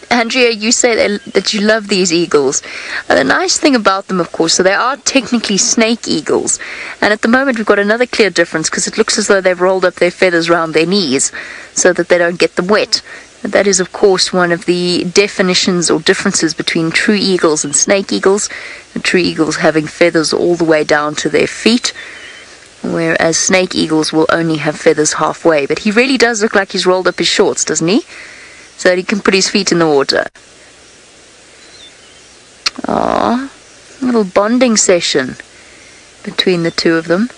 Andrea, you say that you love these eagles. And the nice thing about them, of course, so they are technically snake eagles. And at the moment we've got another clear difference because it looks as though they've rolled up their feathers around their knees so that they don't get them wet. And that is, of course, one of the definitions or differences between true eagles and snake eagles. The true eagles having feathers all the way down to their feet, whereas snake eagles will only have feathers halfway. But he really does look like he's rolled up his shorts, doesn't he? So that he can put his feet in the water. Aww, a little bonding session between the two of them.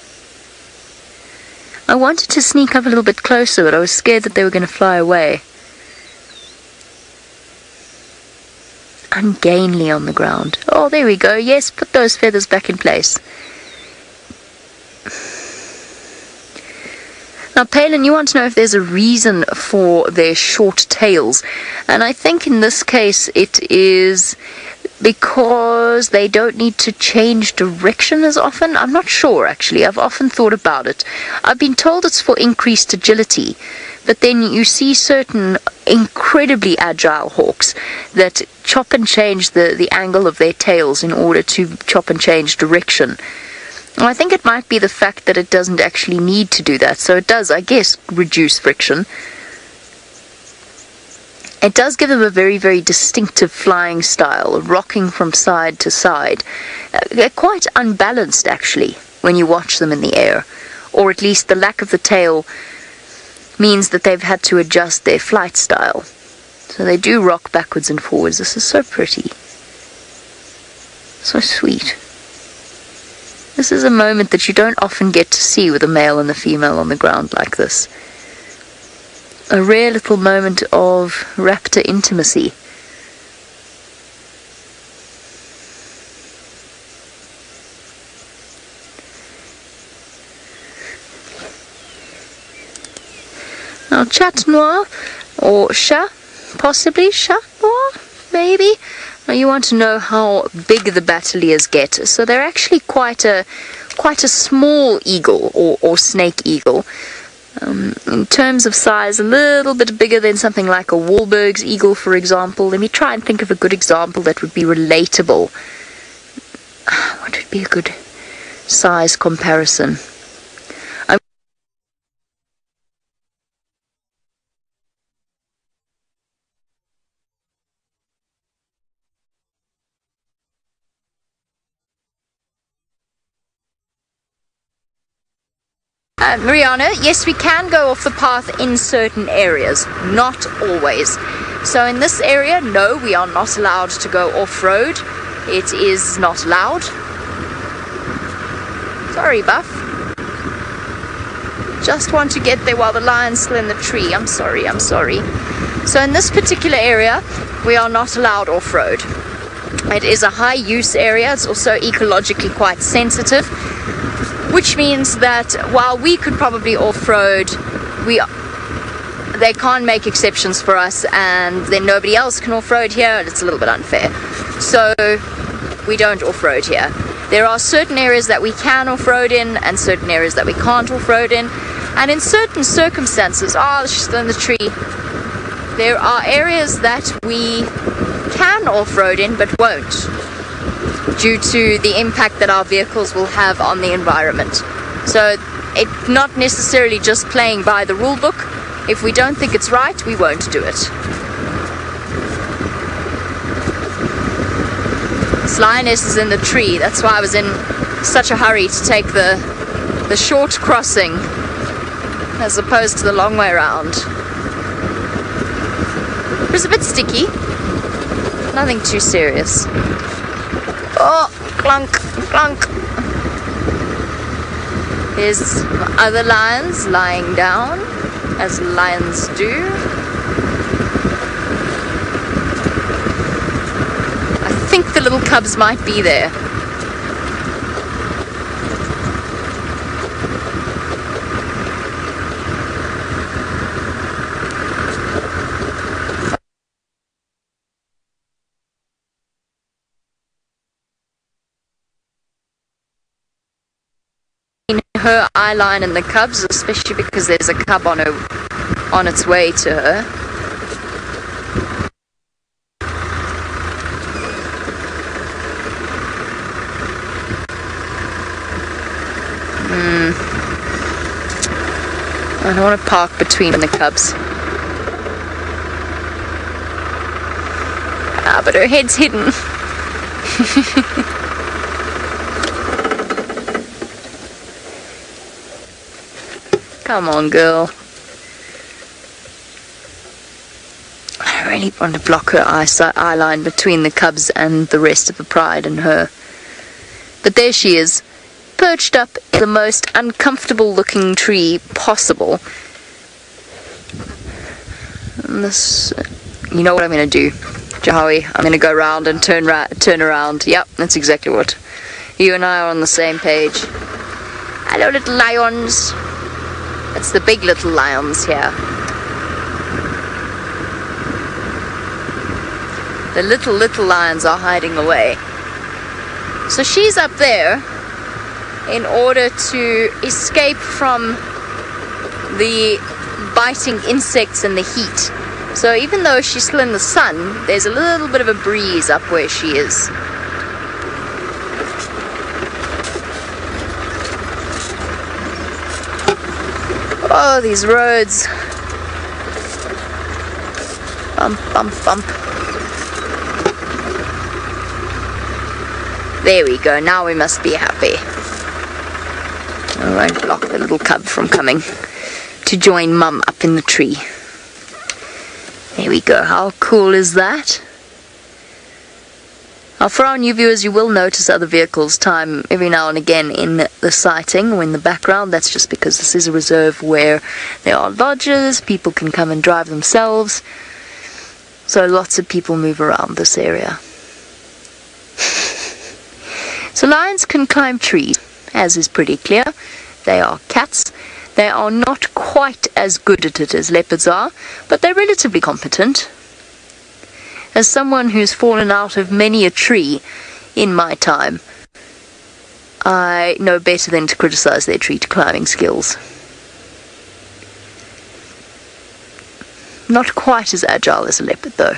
I wanted to sneak up a little bit closer, but I was scared that they were going to fly away. Ungainly on the ground. Oh, there we go. Yes, put those feathers back in place. Now, Palin, you want to know if there's a reason for their short tails. And I think in this case it is because they don't need to change direction as often. I'm not sure, actually. I've often thought about it. I've been told it's for increased agility. But then you see certain incredibly agile hawks that chop and change the angle of their tails in order to chop and change direction. Well, I think it might be the fact that it doesn't actually need to do that. So it does, I guess, reduce friction. It does give them a very, very distinctive flying style, rocking from side to side. They're quite unbalanced, actually, when you watch them in the air. Or at least the lack of the tail means that they've had to adjust their flight style. So they do rock backwards and forwards. This is so pretty. So sweet. This is a moment that you don't often get to see with a male and a female on the ground like this. A rare little moment of raptor intimacy. Now, chat noir, or chat, possibly chat noir, maybe. Now you want to know how big the Bateleurs get. So they're actually quite a small eagle or snake eagle. In terms of size, a little bit bigger than something like a Wahlberg's eagle, for example. Let me try and think of a good example that would be relatable. What would be a good size comparison? Mariana, yes, we can go off the path in certain areas, not always. So in this area, no, we are not allowed to go off-road. It is not allowed. Sorry, Buff. Just want to get there while the lion's still in the tree. I'm sorry. So in this particular area, we are not allowed off-road. It is a high-use area. It's also ecologically quite sensitive. Which means that while we could probably off-road, they can't make exceptions for us, and then nobody else can off-road here, and it's a little bit unfair. So we don't off-road here. There are certain areas that we can off-road in, and certain areas that we can't off-road in. And in certain circumstances, she's still in the tree. There are areas that we can off-road in, but won't, due to the impact that our vehicles will have on the environment. So it's not necessarily just playing by the rule book. If we don't think it's right, we won't do it. This lioness is in the tree. That's why I was in such a hurry to take the short crossing as opposed to the long way around. It was a bit sticky. Nothing too serious. Oh, clunk, clunk. There's other lions lying down, as lions do. I think the little cubs might be there. Her eye line and the cubs, especially because there's a cub on its way to her. I don't want to park between the cubs. Ah, but her head's hidden. Come on, girl. I really want to block her eye line between the cubs and the rest of the pride and her. But there she is, perched up in the most uncomfortable looking tree possible. And this, you know what I'm going to do, Jahawi? I'm going to go around and turn around. Yep, that's exactly what. You and I are on the same page. Hello, little lions. It's the big little lions here. The little lions are hiding away. So she's up there in order to escape from the biting insects and the heat. So even though she's still in the sun, there's a little bit of a breeze up where she is. Oh, these roads. Bump, bump, bump. There we go. Now we must be happy. I won't block the little cub from coming to join Mum up in the tree. There we go. How cool is that? Now, for our new viewers, you will notice other vehicles time every now and again in the sighting or in the background. That's just because this is a reserve where there are lodges, people can come and drive themselves. So lots of people move around this area. So lions can climb trees, as is pretty clear. They are cats. They are not quite as good at it as leopards are, but they're relatively competent. As someone who's fallen out of many a tree in my time, I know better than to criticize their tree climbing skills. Not quite as agile as a leopard, though.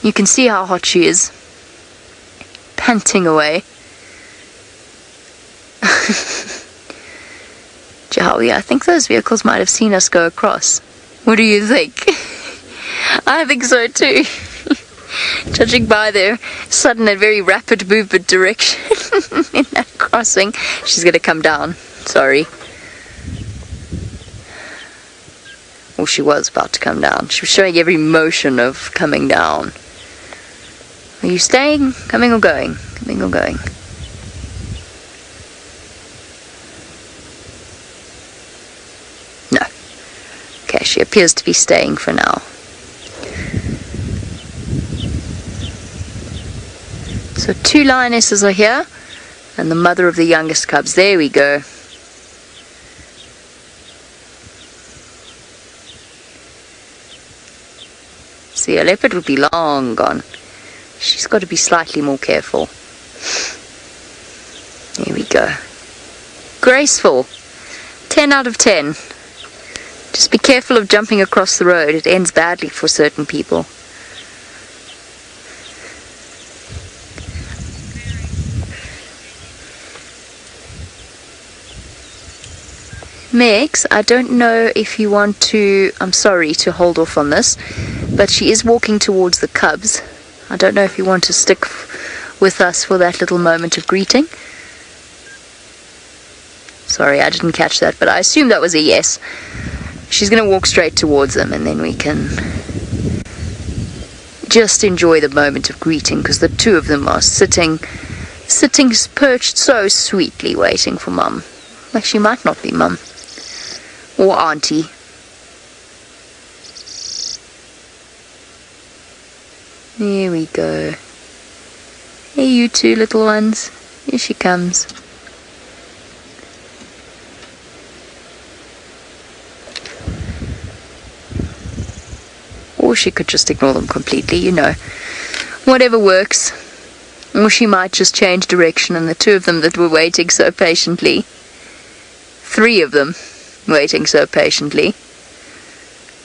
You can see how hot she is, panting away. Joey, I think those vehicles might have seen us go across. What do you think? I think so too. Judging by their sudden and very rapid movement direction in that crossing. She's going to come down. Sorry. Well, she was about to come down. She was showing every motion of coming down. Are you staying? Coming or going? Coming or going? No. Okay, she appears to be staying for now. So 2 lionesses are here, and the mother of the youngest cubs. There we go. See, a leopard would be long gone. She's got to be slightly more careful. There we go. Graceful. 10 out of 10. Just be careful of jumping across the road. It ends badly for certain people. Megs, I don't know if you want to, I'm sorry to hold off on this, but she is walking towards the cubs. I don't know if you want to stick with us for that little moment of greeting. Sorry, I didn't catch that, but I assume that was a yes. She's going to walk straight towards them, and then we can just enjoy the moment of greeting, because the two of them are sitting perched so sweetly waiting for Mum. Actually, might not be Mum. Or Auntie. There we go. Hey, you two little ones. Here she comes. Or she could just ignore them completely, you know. Whatever works. Or she might just change direction, and the two of them that were waiting so patiently, 3 of them waiting so patiently,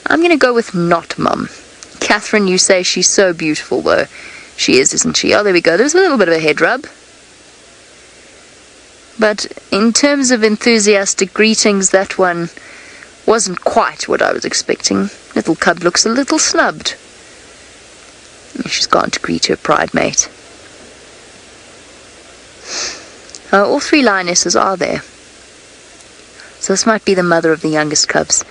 I'm going to go with not Mum. Catherine, you say she's so beautiful, though. She is, isn't she? Oh, there we go. There's a little bit of a head rub. But in terms of enthusiastic greetings, that one wasn't quite what I was expecting. Little cub looks a little snubbed. She's gone to greet her pride mate. All 3 lionesses are there. So this might be the mother of the youngest cubs.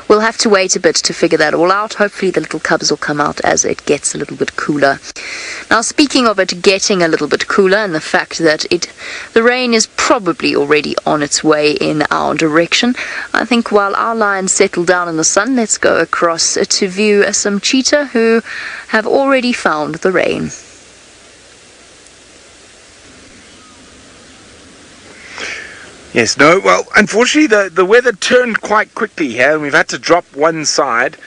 We'll have to wait a bit to figure that all out. Hopefully the little cubs will come out as it gets a little bit cooler. Now, speaking of it getting a little bit cooler, and the fact that the rain is probably already on its way in our direction, I think while our lions settle down in the sun, let's go across to view some cheetah who have already found the rain. Yes, no, well, unfortunately the weather turned quite quickly here, and we've had to drop one side,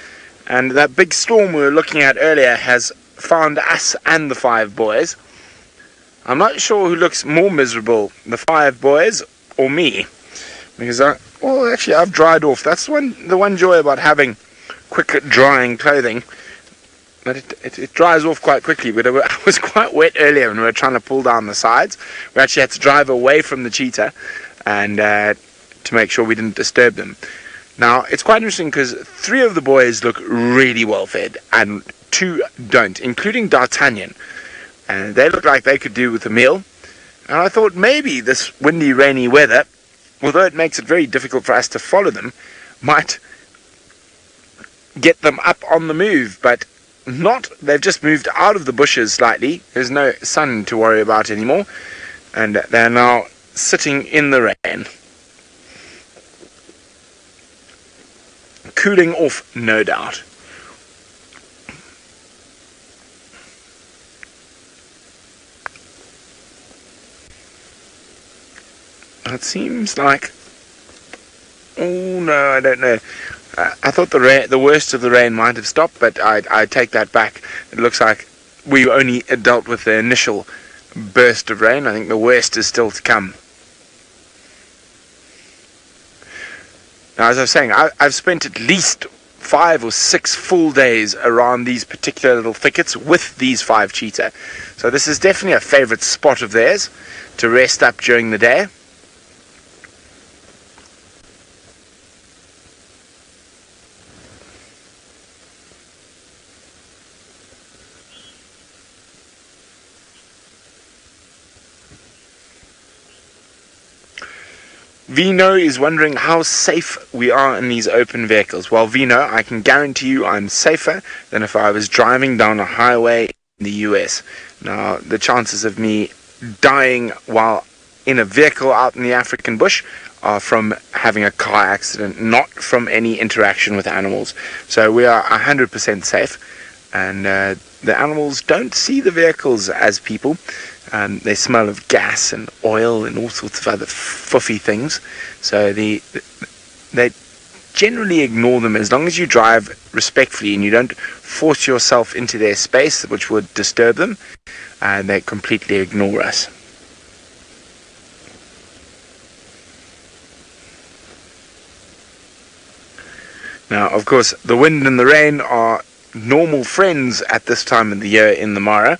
and that big storm we were looking at earlier has found us and the 5 boys. I'm not sure who looks more miserable, the 5 boys or me, because I've dried off. That's the one joy about having quick drying clothing, but it dries off quite quickly. But it was quite wet earlier when we were trying to pull down the sides. We actually had to drive away from the cheetah, and to make sure we didn't disturb them. Now, it's quite interesting because 3 of the boys look really well fed and 2 don't, including D'Artagnan. And they look like they could do with a meal. And I thought maybe this windy, rainy weather, although it makes it very difficult for us to follow them, might get them up on the move. But not. They've just moved out of the bushes slightly. There's no sun to worry about anymore. And they're now sitting in the rain, cooling off, no doubt. It seems like, oh no, I don't know. I thought the worst of the rain might have stopped, but I take that back. It looks like we only dealt with the initial burst of rain. I think the worst is still to come. Now, as I was saying, I've spent at least 5 or 6 full days around these particular little thickets with these 5 cheetah. So this is definitely a favourite spot of theirs to rest up during the day. Vino is wondering how safe we are in these open vehicles. Well, Vino, I can guarantee you I'm safer than if I was driving down a highway in the US. Now, the chances of me dying while in a vehicle out in the African bush are from having a car accident, not from any interaction with animals. So we are 100% safe, and the animals don't see the vehicles as people. They smell of gas and oil and all sorts of other fuffy things. So they generally ignore them as long as you drive respectfully and you don't force yourself into their space, which would disturb them, and they completely ignore us. Now, of course, the wind and the rain are normal friends at this time of the year in the Mara,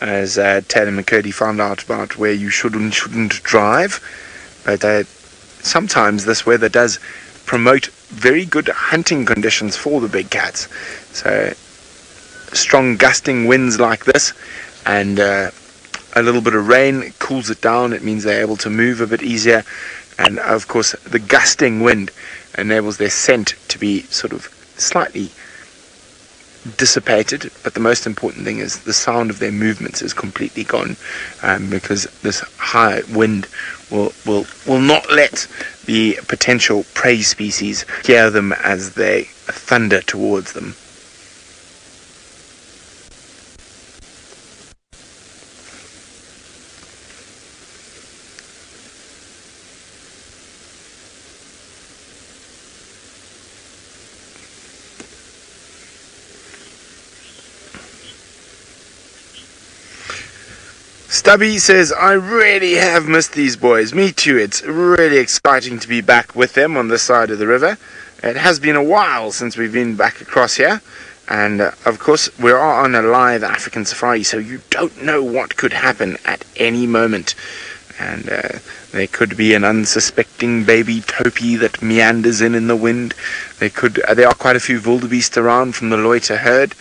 as Taylor McCurdy found out about where you should and shouldn't drive. But sometimes this weather does promote very good hunting conditions for the big cats. So strong gusting winds like this and a little bit of rain cools it down. It means they're able to move a bit easier, and of course the gusting wind enables their scent to be sort of slightly dissipated, but the most important thing is the sound of their movements is completely gone, because this high wind will not let the potential prey species hear them as they thunder towards them. Stubby says, I really have missed these boys. Me too. It's really exciting to be back with them on this side of the river. It has been a while since we've been back across here. And of course, we are on a live African safari, so you don't know what could happen at any moment. And there could be an unsuspecting baby topi that meanders in the wind. There are quite a few wildebeest around from the loiter herd.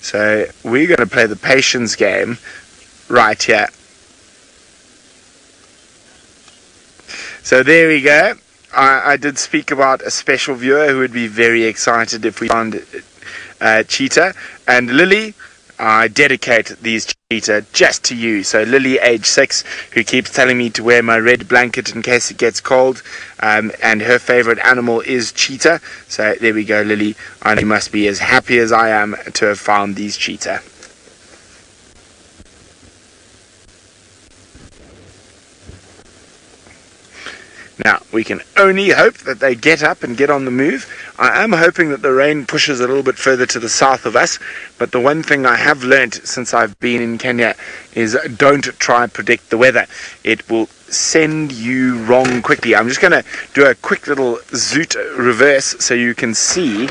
So we're going to play the patience game right here. So there we go. I did speak about a special viewer who would be very excited if we found Cheetah. And Lily, I dedicate these Cheetah just to you. So Lily, age 6, who keeps telling me to wear my red blanket in case it gets cold, and her favorite animal is Cheetah. So there we go, Lily. I know you must be as happy as I am to have found these Cheetah. Now, we can only hope that they get up and get on the move. I am hoping that the rain pushes a little bit further to the south of us, but the one thing I have learnt since I've been in Kenya is don't try and predict the weather. It will send you wrong quickly. I'm just going to do a quick little zoot reverse so you can see.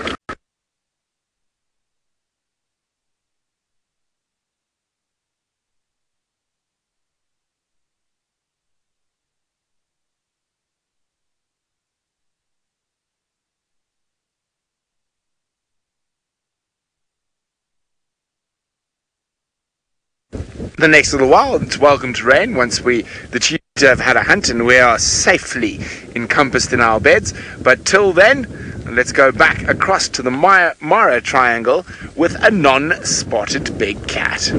The next little while, it's welcome to rain once the cheetah have had a hunt and we are safely encompassed in our beds. But till then, let's go back across to the Mara Triangle with a non-spotted big cat.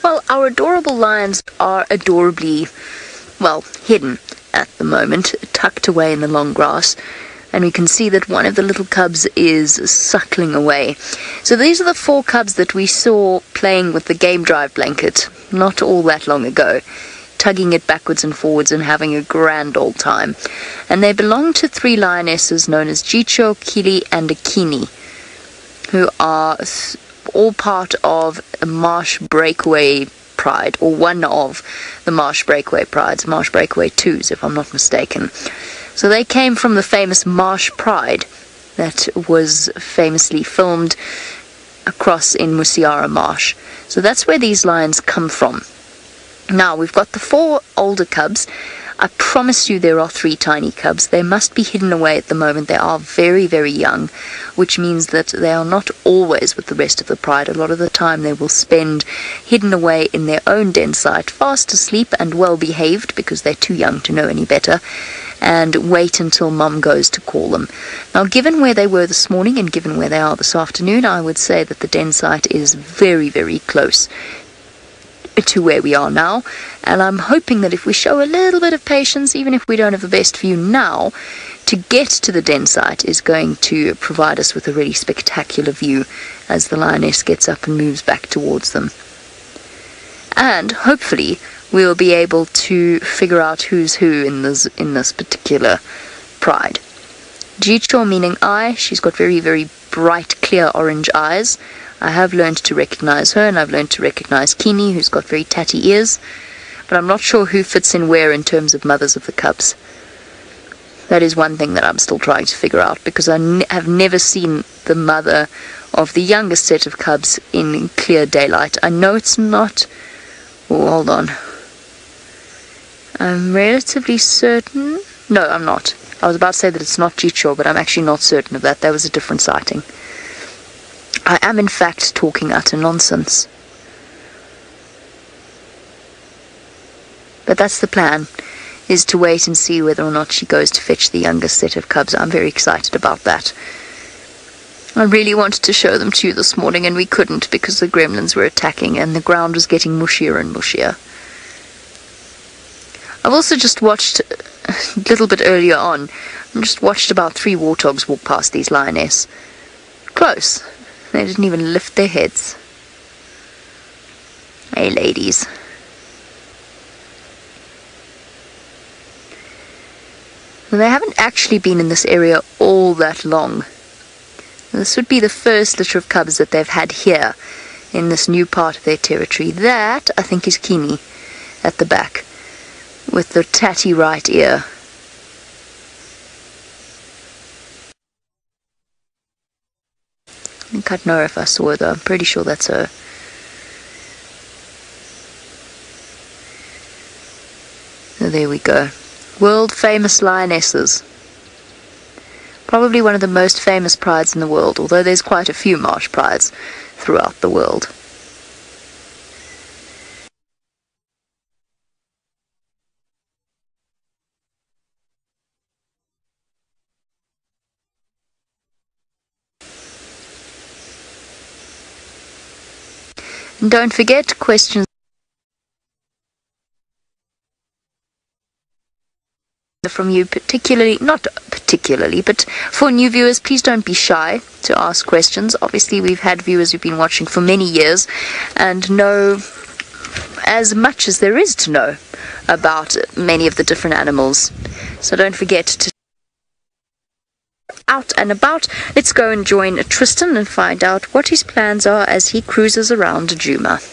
Well, our adorable lions are adorably, well, hidden at the moment, tucked away in the long grass. And we can see that one of the little cubs is suckling away. So these are the 4 cubs that we saw playing with the game drive blanket not all that long ago, tugging it backwards and forwards and having a grand old time. And they belong to 3 lionesses known as Jicho, Kili, and Akini, who are all part of a marsh breakaway pride, or one of the marsh breakaway prides, marsh breakaway 2s if I'm not mistaken. So they came from the famous Marsh Pride that was famously filmed across in Musiara Marsh. So that's where these lions come from. Now, we've got the 4 older cubs. I promise you there are 3 tiny cubs. They must be hidden away at the moment. They are very, very young, which means that they are not always with the rest of the pride. A lot of the time they will spend hidden away in their own den site, fast asleep and well behaved because they're too young to know any better, and wait until mum goes to call them. Now, given where they were this morning and given where they are this afternoon, I would say that the den site is very, very close to where we are now, and I'm hoping that if we show a little bit of patience, even if we don't have the best view now, to get to the den site is going to provide us with a really spectacular view as the lioness gets up and moves back towards them. And hopefully we'll be able to figure out who's who in this particular pride. Jicho meaning eye, she's got very, very bright, clear orange eyes. I have learned to recognize her, and I've learned to recognize Kini, who's got very tatty ears. But I'm not sure who fits in where in terms of mothers of the cubs. That is one thing that I'm still trying to figure out, because I have never seen the mother of the youngest set of cubs in clear daylight. I know it's not... Oh, hold on. I'm relatively certain... No, I'm not. I was about to say that it's not Jicho, but I'm actually not certain of that. That was a different sighting. I am, in fact, talking utter nonsense. But that's the plan, is to wait and see whether or not she goes to fetch the youngest set of cubs. I'm very excited about that. I really wanted to show them to you this morning, and we couldn't because the gremlins were attacking and the ground was getting mushier and mushier. I've also just watched, a little bit earlier on, I just watched about 3 warthogs walk past these lioness. Close. They didn't even lift their heads. Hey, ladies. They haven't actually been in this area all that long. This would be the first litter of cubs that they've had here in this new part of their territory. That, I think, is Kini at the back with the tatty right ear. I think I'd know if I saw her, though. I'm pretty sure that's her. So there we go. World famous lionesses. Probably one of the most famous prides in the world, although there's quite a few marsh prides throughout the world. And don't forget, questions from you, not particularly, but for new viewers, please don't be shy to ask questions. Obviously, we've had viewers who've been watching for many years and know as much as there is to know about many of the different animals. So don't forget to out and about. Let's go and join Tristan and find out what his plans are as he cruises around Djuma.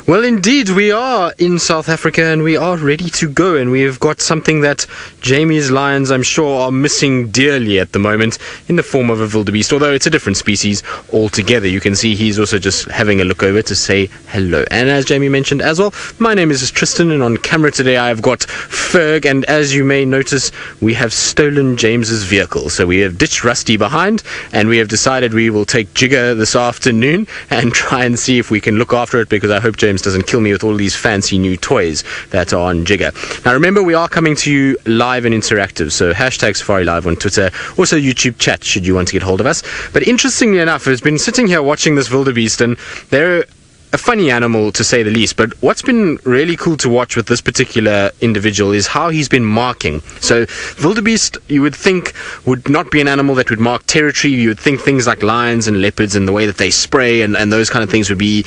Well, indeed, we are in South Africa and we are ready to go, and we've got something that Jamie's lions, I'm sure, are missing dearly at the moment in the form of a wildebeest, although it's a different species altogether. You can see he's also just having a look over to say hello. And as Jamie mentioned as well, my name is Tristan, and on camera today I've got Ferg, and as you may notice, we have stolen James's vehicle. So we have ditched Rusty behind, and we have decided we will take Jigger this afternoon and try and see if we can look after it, because I hope James doesn't kill me with all these fancy new toys that are on Jigger. Now remember, we are coming to you live and interactive, so hashtag Safari Live on Twitter, also YouTube chat should you want to get hold of us. But interestingly enough, I've been sitting here watching this wildebeest, and they're a funny animal to say the least, but what's been really cool to watch with this particular individual is how he's been marking. So wildebeest, you would think, would not be an animal that would mark territory. You would think things like lions and leopards and the way that they spray and those kind of things would be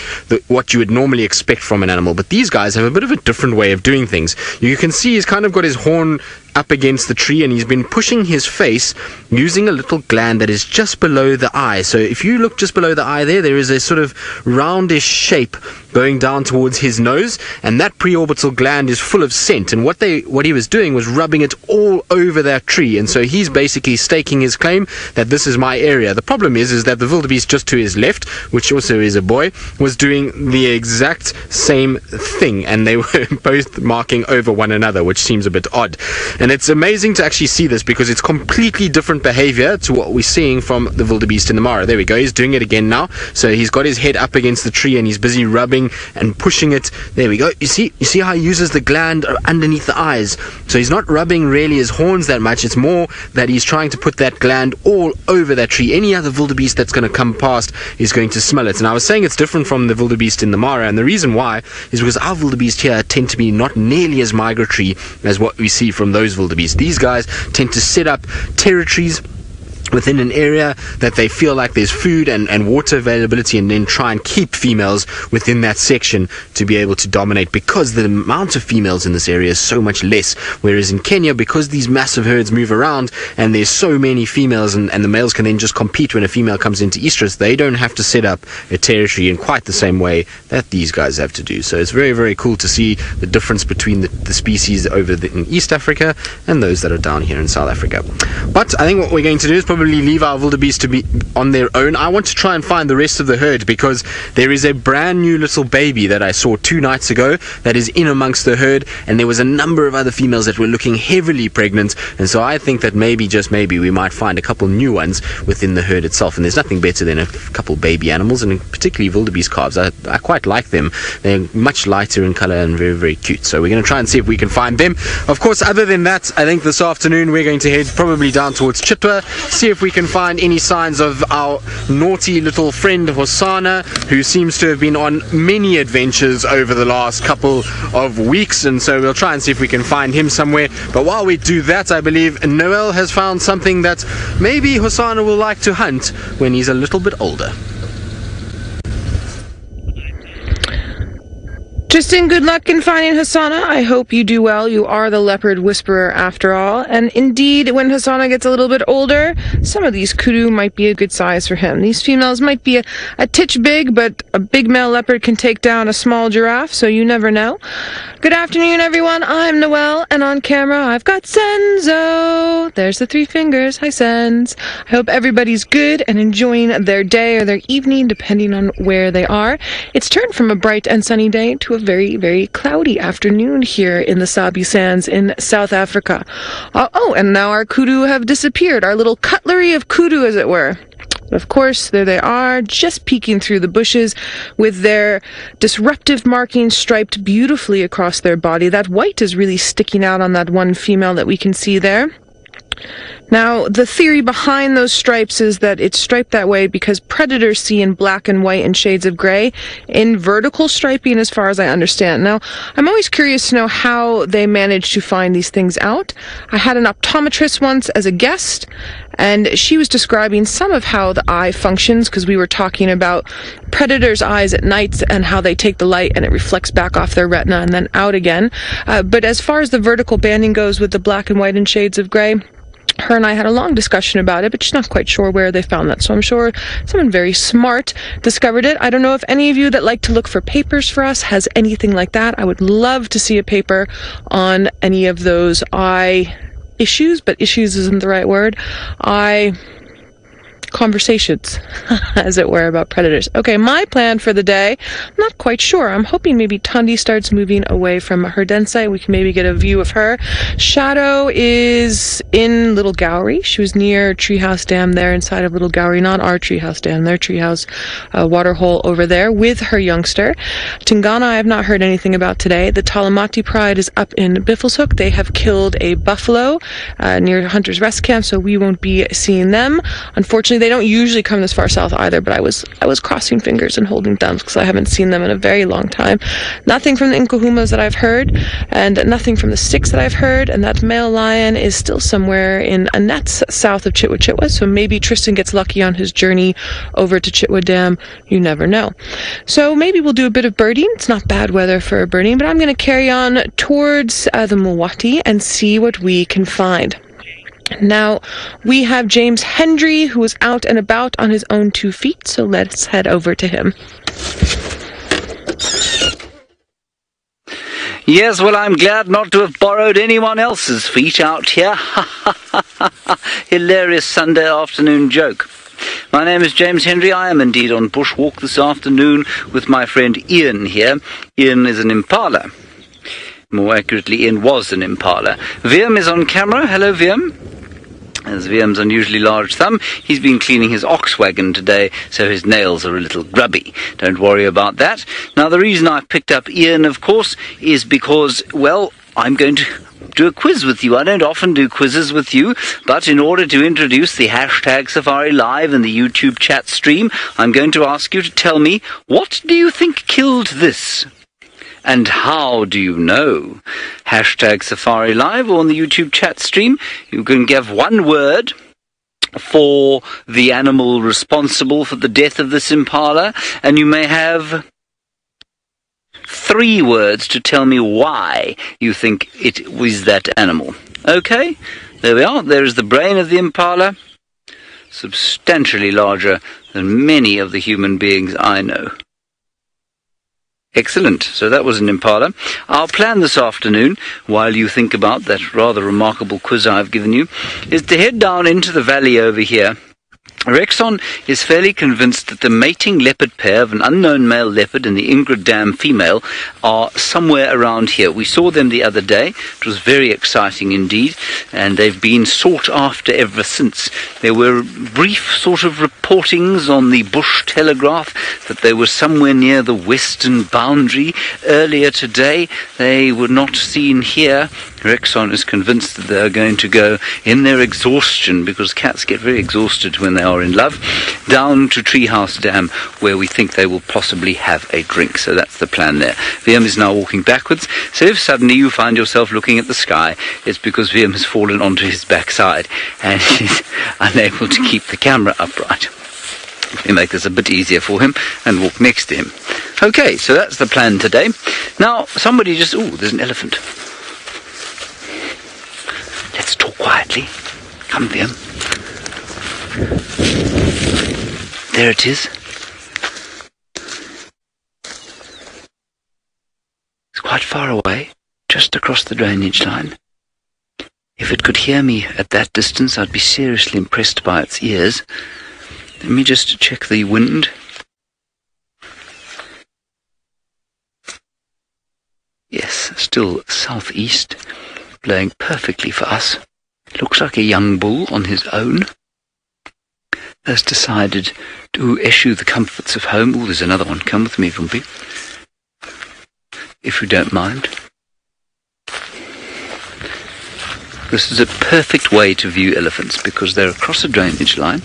what you would normally expect from an animal, but these guys have a bit of a different way of doing things. You can see he's kind of got his horn up against the tree, and he's been pushing his face using a little gland that is just below the eye. So if you look just below the eye there is a sort of roundish shape going down towards his nose, and that preorbital gland is full of scent, and what he was doing was rubbing it all over that tree. And so he's basically staking his claim that this is my area. The problem is that the wildebeest just to his left, which also is a boy, was doing the exact same thing, and they were both marking over one another, which seems a bit odd. And it's amazing to actually see this, because it's completely different behavior to what we're seeing from the wildebeest in the Mara. There we go, he's doing it again now. So he's got his head up against the tree and he's busy rubbing and pushing it. There we go. You see how he uses the gland underneath the eyes. So he's not rubbing really his horns that much. It's more that he's trying to put that gland all over that tree. Any other wildebeest that's going to come past is going to smell it. And I was saying it's different from the wildebeest in the Mara, and the reason why is because our wildebeest here tend to be not nearly as migratory as what we see from those wildebeest. These guys tend to set up territories within an area that they feel like there's food and water availability, and then try and keep females within that section to be able to dominate, because the amount of females in this area is so much less. Whereas in Kenya, because these massive herds move around and there's so many females, and the males can then just compete when a female comes into estrus, they don't have to set up a territory in quite the same way that these guys have to do. So it's very, very cool to see the difference between the species over in East Africa and those that are down here in South Africa. But I think what we're going to do is probably probably leave our wildebeest to be on their own. I want to try and find the rest of the herd, because there is a brand new little baby that I saw 2 nights ago that is in amongst the herd, and there was a number of other females that were looking heavily pregnant, and so I think that maybe, just maybe, we might find a couple new ones within the herd itself. And there's nothing better than a couple baby animals, and particularly wildebeest calves. I quite like them. They're much lighter in color and very, very cute, so we're going to try and see if we can find them. Of course, other than that, I think this afternoon we're going to head probably down towards Chitwa, see if we can find any signs of our naughty little friend Hosanna, who seems to have been on many adventures over the last couple of weeks, and so we'll try and see if we can find him somewhere. But while we do that, I believe Noel has found something that maybe Hosanna will like to hunt when he's a little bit older. Tristan, good luck in finding Hosanna. I hope you do well. You are the leopard whisperer after all. And indeed, when Hosanna gets a little bit older, some of these kudu might be a good size for him. These females might be a titch big, but a big male leopard can take down a small giraffe, so you never know. Good afternoon, everyone. I'm Noelle, and on camera, I've got Senzo. There's the 3 fingers. Hi, Senz. I hope everybody's good and enjoying their day or their evening, depending on where they are. It's turned from a bright and sunny day to a very, very cloudy afternoon here in the Sabi Sands in South Africa. Oh, and now our kudu have disappeared, our little cutlery of kudu, as it were. Of course, there they are, just peeking through the bushes with their disruptive markings striped beautifully across their body. That white is really sticking out on that one female that we can see there. Now, the theory behind those stripes is that it's striped that way because predators see in black and white and shades of gray in vertical striping, as far as I understand. Now, I'm always curious to know how they manage to find these things out. I had an optometrist once as a guest, and she was describing some of how the eye functions, because we were talking about predators' eyes at night and how they take the light and it reflects back off their retina and then out again. But as far as the vertical banding goes with the black and white and shades of gray, her and I had a long discussion about it, but she's not quite sure where they found that. So I'm sure someone very smart discovered it. I don't know if any of you that like to look for papers for us has anything like that. I would love to see a paper on any of those eye issues, but issues isn't the right word. Conversations, as it were, about predators. Okay, my plan for the day, I'm not quite sure. I'm hoping maybe Tundi starts moving away from her den site. We can maybe get a view of her. Shadow is in Little Gowrie. She was near Treehouse Dam there inside of Little Gowrie, not our Treehouse Dam, their Treehouse waterhole over there with her youngster. Tingana I have not heard anything about today. The Talamati Pride is up in Biffleshoek. They have killed a buffalo near Hunter's Rest Camp, so we won't be seeing them. Unfortunately, they don't usually come this far south either, but I was crossing fingers and holding thumbs because I haven't seen them in a very long time. Nothing from the Nkuhumas that I've heard, and nothing from the Sticks that I've heard, and that male lion is still somewhere in a nets south of Chitwa, so maybe Tristan gets lucky on his journey over to Chitwa Dam. You never know. So maybe we'll do a bit of birding. It's not bad weather for birding, but I'm going to carry on towards the Mulwati and see what we can find. Now, we have James Hendry, who is out and about on his own 2 feet, so let's head over to him. Yes, well, I'm glad not to have borrowed anyone else's feet out here. Hilarious Sunday afternoon joke. My name is James Hendry. I am indeed on bushwalk this afternoon with my friend Ian here. Ian is an impala. More accurately, Ian was an impala. Viam is on camera. Hello, Viam. As Viam's unusually large thumb, he's been cleaning his ox wagon today, so his nails are a little grubby. Don't worry about that. Now, the reason I picked up Ian, of course, is because, well, I'm going to do a quiz with you. I don't often do quizzes with you, but in order to introduce the hashtag Safari Live in the YouTube chat stream, I'm going to ask you to tell me, what do you think killed this? And how do you know? Hashtag Safari Live or on the YouTube chat stream. You can give one word for the animal responsible for the death of this impala, and you may have 3 words to tell me why you think it was that animal. Okay, there we are. There is the brain of the impala, substantially larger than many of the human beings I know. Excellent. So that was an impala. Our plan this afternoon, while you think about that rather remarkable quiz I've given you, is to head down into the valley over here. Rexon is fairly convinced that the mating leopard pair of an unknown male leopard and the Ingrid Dam female are somewhere around here. We saw them the other day. It was very exciting indeed, and they've been sought after ever since. There were brief sort of reportings on the Bush Telegraph that they were somewhere near the western boundary. Earlier today, they were not seen here. Rexon is convinced that they are going to go in their exhaustion, because cats get very exhausted when they are in love, down to Treehouse Dam, where we think they will possibly have a drink. So that's the plan there. VM is now walking backwards, so if suddenly you find yourself looking at the sky, it's because VM has fallen onto his backside and is unable to keep the camera upright. We make this a bit easier for him and walk next to him. Okay, so that's the plan today. Now, somebody just... Ooh, there's an elephant. Let's talk quietly. Come, VM. There it is. It's quite far away, just across the drainage line. If it could hear me at that distance, I'd be seriously impressed by its ears. Let me just check the wind. Yes, still southeast, blowing perfectly for us. Looks like a young bull on his own. Has decided to eschew the comforts of home. Oh, there's another one. Come with me, Vumpy, if you don't mind. This is a perfect way to view elephants because they're across a drainage line,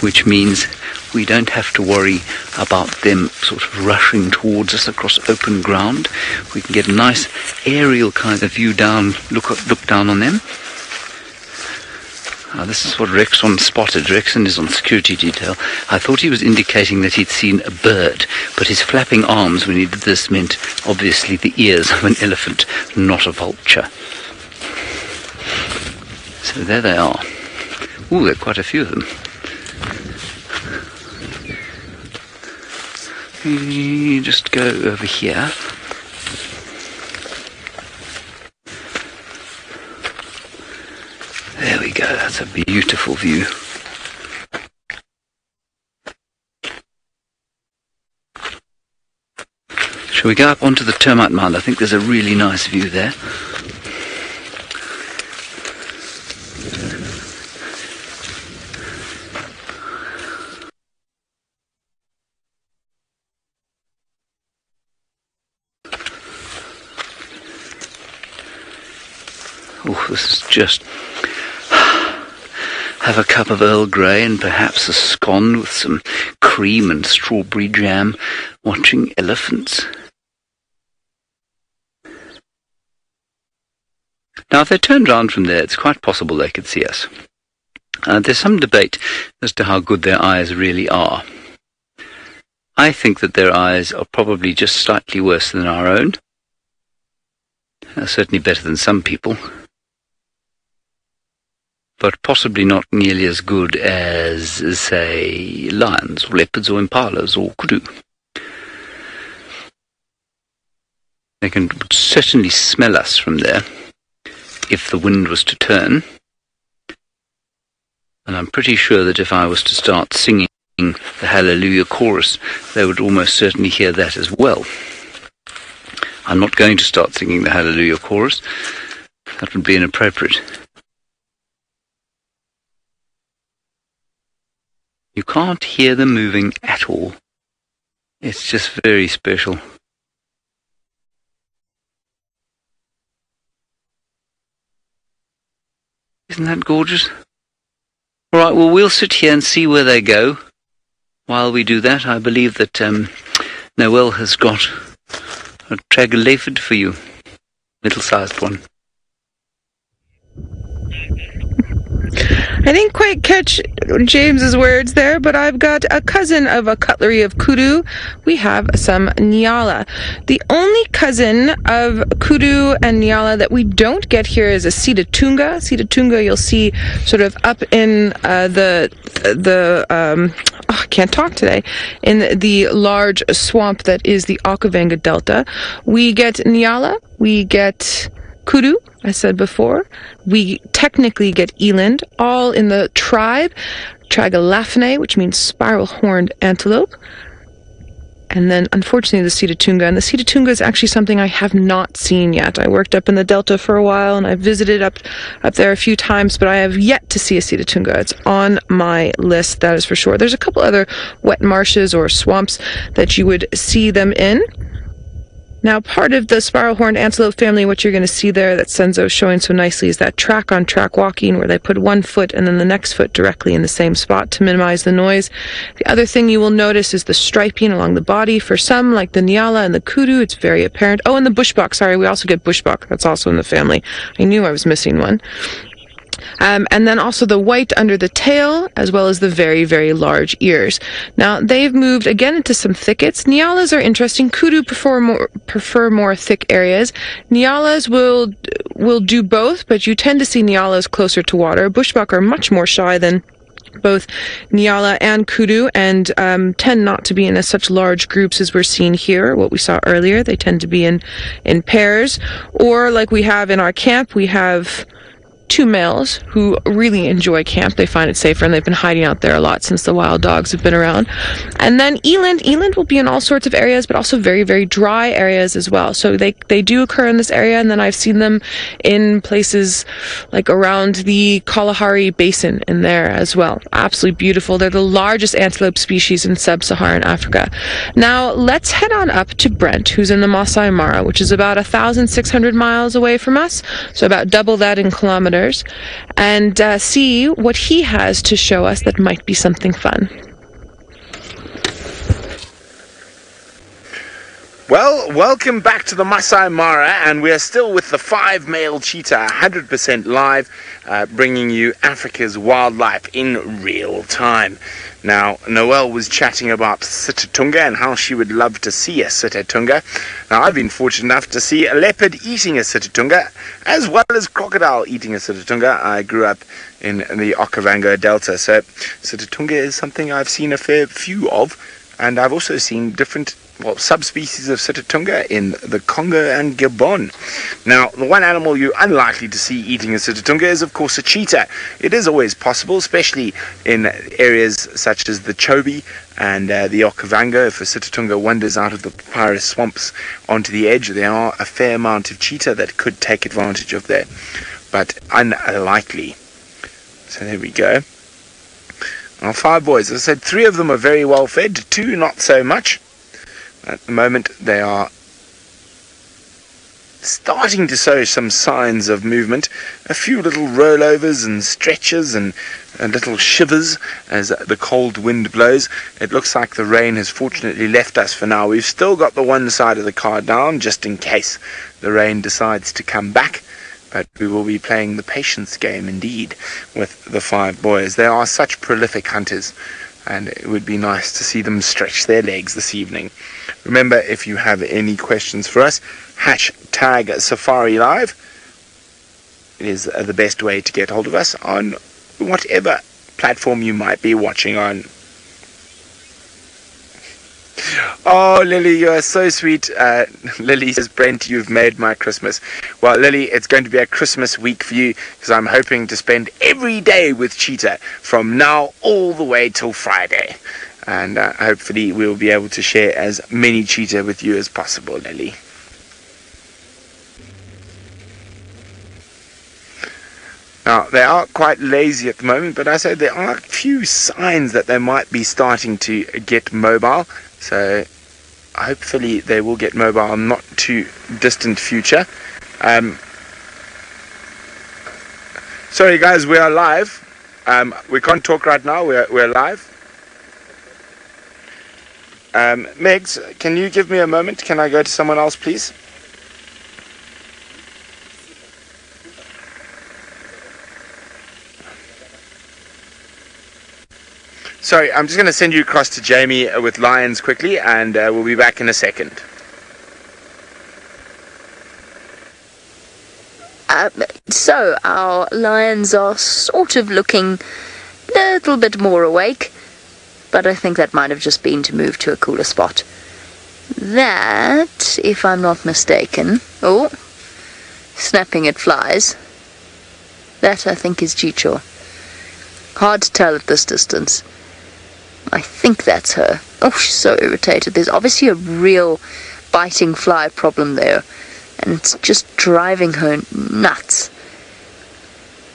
which means we don't have to worry about them sort of rushing towards us across open ground. We can get a nice aerial kind of view down, look down on them. This is what Rexon spotted. Rexon is on security detail. I thought he was indicating that he'd seen a bird, but his flapping arms when he did this meant obviously the ears of an elephant, not a vulture. So there they are. Ooh, there are quite a few of them. You just go over here. There we go, that's a beautiful view. Shall we go up onto the termite mound? I think there's a really nice view there. Oh, this is just... Have a cup of Earl Grey and perhaps a scone with some cream and strawberry jam, watching elephants. Now, if they turned round from there, it's quite possible they could see us. There's some debate as to how good their eyes really are. I think that their eyes are probably just slightly worse than our own. Certainly better than some people. But possibly not nearly as good as, say, lions, or leopards, or impalas, or kudu. They can certainly smell us from there, if the wind was to turn. And I'm pretty sure that if I was to start singing the Hallelujah chorus, they would almost certainly hear that as well. I'm not going to start singing the Hallelujah chorus. That would be inappropriate. You can't hear them moving at all. It's just very special. Isn't that gorgeous? All right, well, we'll sit here and see where they go. While we do that, I believe that Noel has got a trager leopard for you. Middle-sized one. I didn't quite catch James's words there, but I've got a cousin of a cutlery of Kudu. We have some Niala. The only cousin of Kudu and Niala that we don't get here is a Cheetah. Cheetah you'll see sort of up in I can't talk today, in the large swamp that is the Okavanga Delta. We get Niala, we get Kudu, I said before. We technically get eland, all in the tribe Tragelaphanae, which means spiral-horned antelope. And then, unfortunately, the Cheetah. And the Cheetah is actually something I have not seen yet. I worked up in the Delta for a while, and I visited up there a few times, but I have yet to see a Cheetah. It's on my list, that is for sure. There's a couple other wet marshes or swamps that you would see them in. Now, part of the spiral-horned antelope family, what you're going to see there that Senzo's showing so nicely is that track-on-track walking, where they put one foot and then the next foot directly in the same spot to minimize the noise. The other thing you will notice is the striping along the body. For some, like the Niala and the Kudu, it's very apparent. Oh, and the bushbuck. Sorry, we also get bushbuck. That's also in the family. I knew I was missing one. And then also the white under the tail, as well as the very, very large ears. Now, they've moved again into some thickets. Nialas are interesting. Kudu prefer more thick areas. Nialas will do both, but you tend to see Nialas closer to water. Bushbuck are much more shy than both Niala and Kudu, and tend not to be in such large groups as we're seeing here, what we saw earlier. They tend to be in pairs, or like we have in our camp, we have two males who really enjoy camp. They find it safer, and they've been hiding out there a lot since the wild dogs have been around. And then eland will be in all sorts of areas, but also very, very dry areas as well. So they do occur in this area, and then I've seen them in places like around the Kalahari Basin in there as well. Absolutely beautiful. They're the largest antelope species in sub-Saharan Africa. Now let's head on up to Brent, who's in the Masai Mara, which is about 1,600 miles away from us, so about double that in kilometers, and see what he has to show us that might be something fun. Well, welcome back to the Masai Mara, and we are still with the 5 male cheetah, 100% live, bringing you Africa's wildlife in real time. Now, Noelle was chatting about Sitatunga and how she would love to see a Sitatunga. Now, I've been fortunate enough to see a leopard eating a Sitatunga, as well as crocodile eating a Sitatunga. I grew up in the Okavango Delta, so Sitatunga is something I've seen a fair few of, and I've also seen different subspecies of Sitatunga in the Congo and Gabon. Now, the one animal you're unlikely to see eating a Sitatunga is, of course, a cheetah. It is always possible, especially in areas such as the Chobe and the Okavango. If a Sitatunga wanders out of the papyrus swamps onto the edge, there are a fair amount of cheetah that could take advantage of that, but unlikely. So there we go. Our 5 boys, as I said, 3 of them are very well fed, 2 not so much. At the moment, they are starting to show some signs of movement. A few little rollovers and stretches and little shivers as the cold wind blows. It looks like the rain has fortunately left us for now. We've still got the one side of the car down, just in case the rain decides to come back. But we will be playing the patience game indeed with the 5 boys. They are such prolific hunters, and it would be nice to see them stretch their legs this evening. Remember, if you have any questions for us, hashtag Safari Live. It is the best way to get hold of us on whatever platform you might be watching on. Oh, Lily, you are so sweet. Lily says, Brent, you've made my Christmas. Well, Lily, it's going to be a Christmas week for you, because I'm hoping to spend every day with Cheetah from now all the way till Friday. And hopefully we'll be able to share as many cheetah with you as possible, Lily. Now, they are quite lazy at the moment, but I say there are a few signs that they might be starting to get mobile. So hopefully they will get mobile in not too distant future. Sorry guys, we are live. We can't talk right now, we're live. Megs, can you give me a moment? Can I go to someone else, please? Sorry, I'm just going to send you across to Jamie with lions quickly, and we'll be back in a second. So our lions are sort of looking a little bit more awake, but I think that might have just been to move to a cooler spot. That, if I'm not mistaken, oh, snapping at flies, that I think is Cheetah. Hard to tell at this distance. I think that's her. Oh, she's so irritated. There's obviously a real biting fly problem there, and it's just driving her nuts.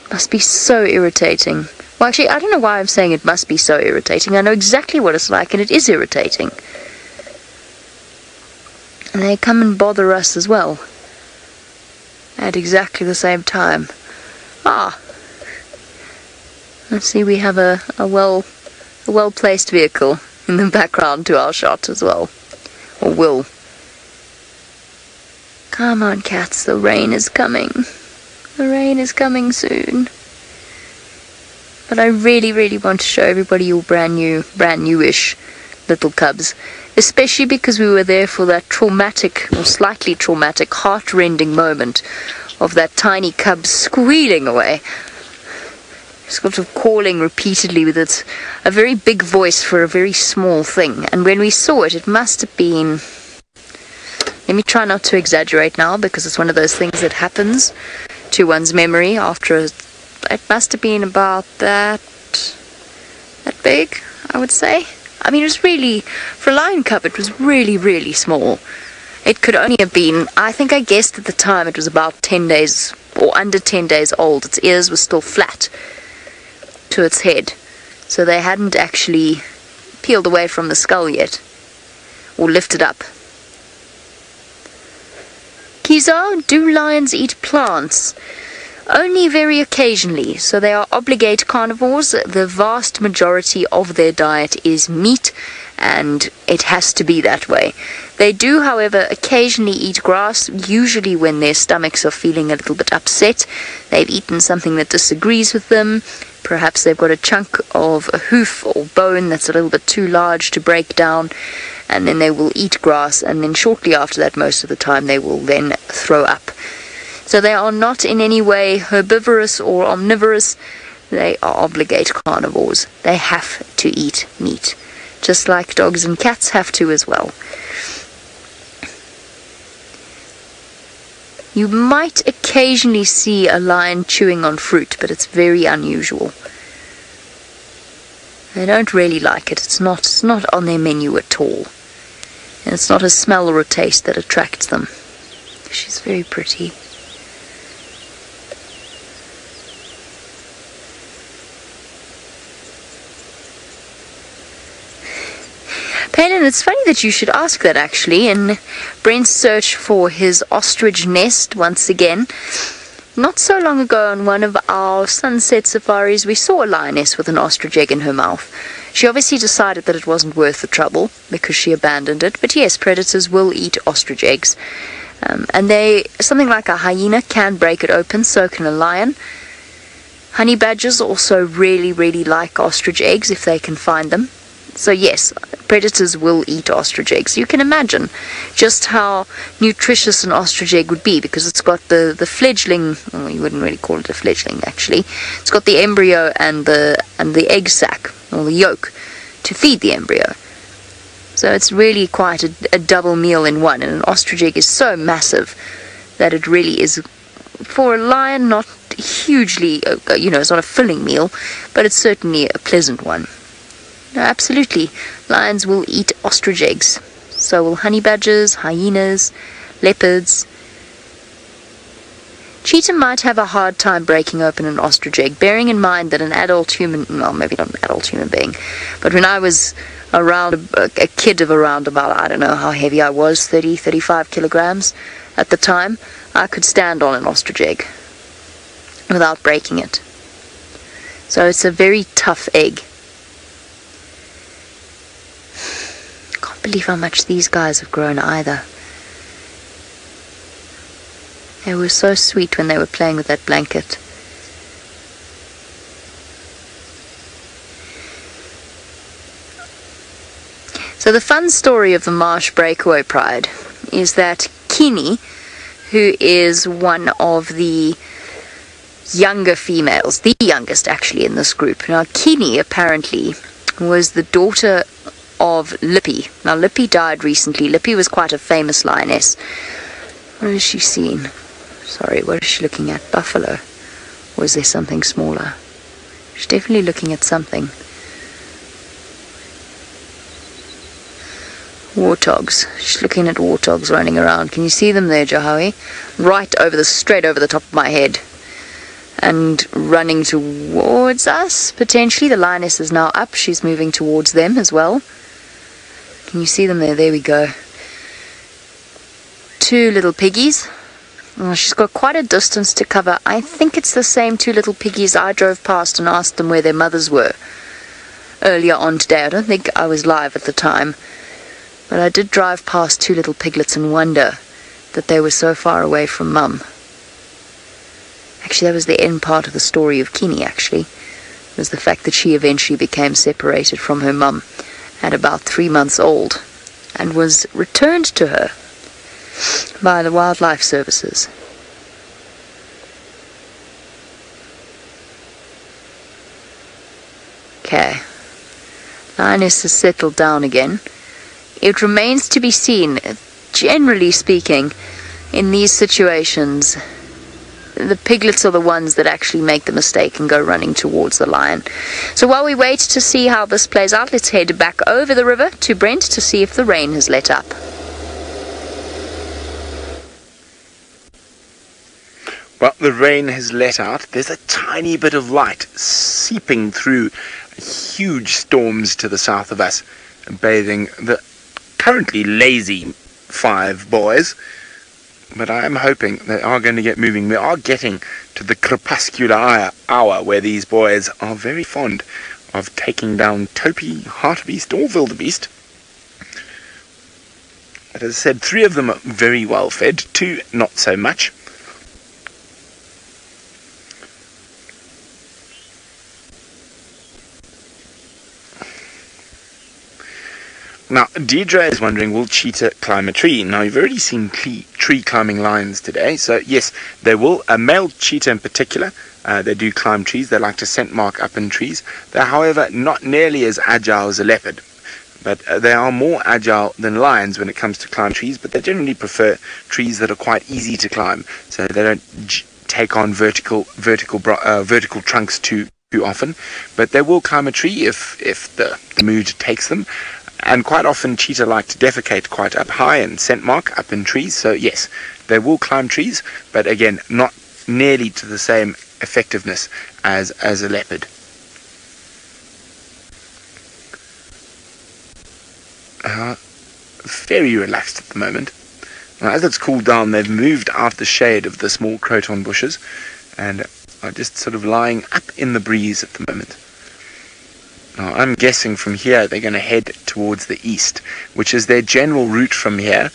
Must be so irritating. Well, actually, I don't know why I'm saying it must be so irritating. I know exactly what it's like, and it is irritating. And they come and bother us as well at exactly the same time. Ah, let's see, we have a well-placed vehicle in the background to our shot as well. Or will. Come on, cats, the rain is coming. The rain is coming soon. But I really, really want to show everybody your brand newish little cubs. Especially because we were there for that traumatic, or slightly traumatic, heart-rending moment of that tiny cub squealing away. Sort of calling repeatedly with a very big voice for a very small thing. And when we saw it, it must have been... Let me try not to exaggerate now, because it's one of those things that happens to one's memory after it must have been about that big, I would say. I mean, it was really, for a lion cub, it was really, really small. It could only have been, I think I guessed at the time it was about 10 days, or under 10 days old. Its ears were still flat to its head, so they hadn't actually peeled away from the skull yet, or lifted up. Kiza, do lions eat plants? Only very occasionally, so they are obligate carnivores. The vast majority of their diet is meat, and it has to be that way. They do, however, occasionally eat grass, usually when their stomachs are feeling a little bit upset. They've eaten something that disagrees with them. Perhaps they've got a chunk of a hoof or bone that's a little bit too large to break down, and then they will eat grass, and then shortly after that, most of the time, they will then throw up. So they are not in any way herbivorous or omnivorous. They are obligate carnivores. They have to eat meat, just like dogs and cats have to as well. You might occasionally see a lion chewing on fruit, but it's very unusual. They don't really like it. It's not on their menu at all. And it's not a smell or a taste that attracts them. She's very pretty. Palin, it's funny that you should ask that, actually. In Brent's search for his ostrich nest, once again, not so long ago on one of our sunset safaris, we saw a lioness with an ostrich egg in her mouth. She obviously decided that it wasn't worth the trouble because she abandoned it. But yes, predators will eat ostrich eggs. And something like a hyena can break it open, so can a lion. Honey badgers also really, really like ostrich eggs if they can find them. So yes, predators will eat ostrich eggs. You can imagine just how nutritious an ostrich egg would be, because it's got the fledgling, well, you wouldn't really call it a fledgling actually. It's got the embryo and the egg sac, or the yolk, to feed the embryo. So it's really quite a double meal in one, and an ostrich egg is so massive that it really is, for a lion, not hugely, it's not a filling meal, but it's certainly a pleasant one. No, absolutely. Lions will eat ostrich eggs. So will honey badgers, hyenas, leopards. Cheetah might have a hard time breaking open an ostrich egg, bearing in mind that an adult human, well, maybe not an adult human being, but when I was around, a kid of around about, I don't know how heavy I was, 30, 35 kilograms at the time, I could stand on an ostrich egg without breaking it. So it's a very tough egg. Can't believe how much these guys have grown either. They were so sweet when they were playing with that blanket. So the fun story of the Marsh Breakaway Pride is that Kini, who is one of the younger females, the youngest actually in this group. Now Kini apparently was the daughter of Lippy. Now Lippy died recently. Lippy was quite a famous lioness. What is she seen? Sorry, what is she looking at? Buffalo? Or is there something smaller? She's definitely looking at something. Warthogs. She's looking at warthogs running around. Can you see them there, Jahawi? Straight over the top of my head. And running towards us, potentially. The lioness is now up. She's moving towards them as well. Can you see them there? There we go. Two little piggies. Oh, she's got quite a distance to cover. I think it's the same two little piggies I drove past and asked them where their mothers were earlier on today. I don't think I was live at the time. But I did drive past two little piglets and wonder that they were so far away from Mum. Actually, that was the end part of the story of Kini, actually. It was the fact that she eventually became separated from her mum at about 3 months old and was returned to her by the Wildlife Services. Okay. Lioness has settled down again. It remains to be seen, generally speaking, in these situations, the piglets are the ones that actually make the mistake and go running towards the lion. So while we wait to see how this plays out, let's head back over the river to Brent to see if the rain has let up. Well, the rain has let out. There's a tiny bit of light seeping through huge storms to the south of us, bathing the currently lazy 5 boys, but I am hoping they are going to get moving. We are getting to the crepuscular hour where these boys are very fond of taking down Topi, Hartebeest or Wildebeest. As I said, 3 of them are very well fed, 2 not so much. Now, Deidre is wondering, will Cheetah climb a tree? Now, you've already seen tree climbing lions today, so yes, they will. A male cheetah in particular, they do climb trees. They like to scent mark up in trees. They're, however, not nearly as agile as a leopard, but they are more agile than lions when it comes to climb trees, but they generally prefer trees that are quite easy to climb, so they don't take on vertical trunks too often, but they will climb a tree if the mood takes them. And quite often cheetah like to defecate quite up high and scent mark up in trees, so yes, they will climb trees, but again, not nearly to the same effectiveness as a leopard. Very relaxed at the moment. Now, as it's cooled down, they've moved out the shade of the small croton bushes and are just sort of lying up in the breeze at the moment. Now, I'm guessing from here they're going to head towards the east, which is their general route from here.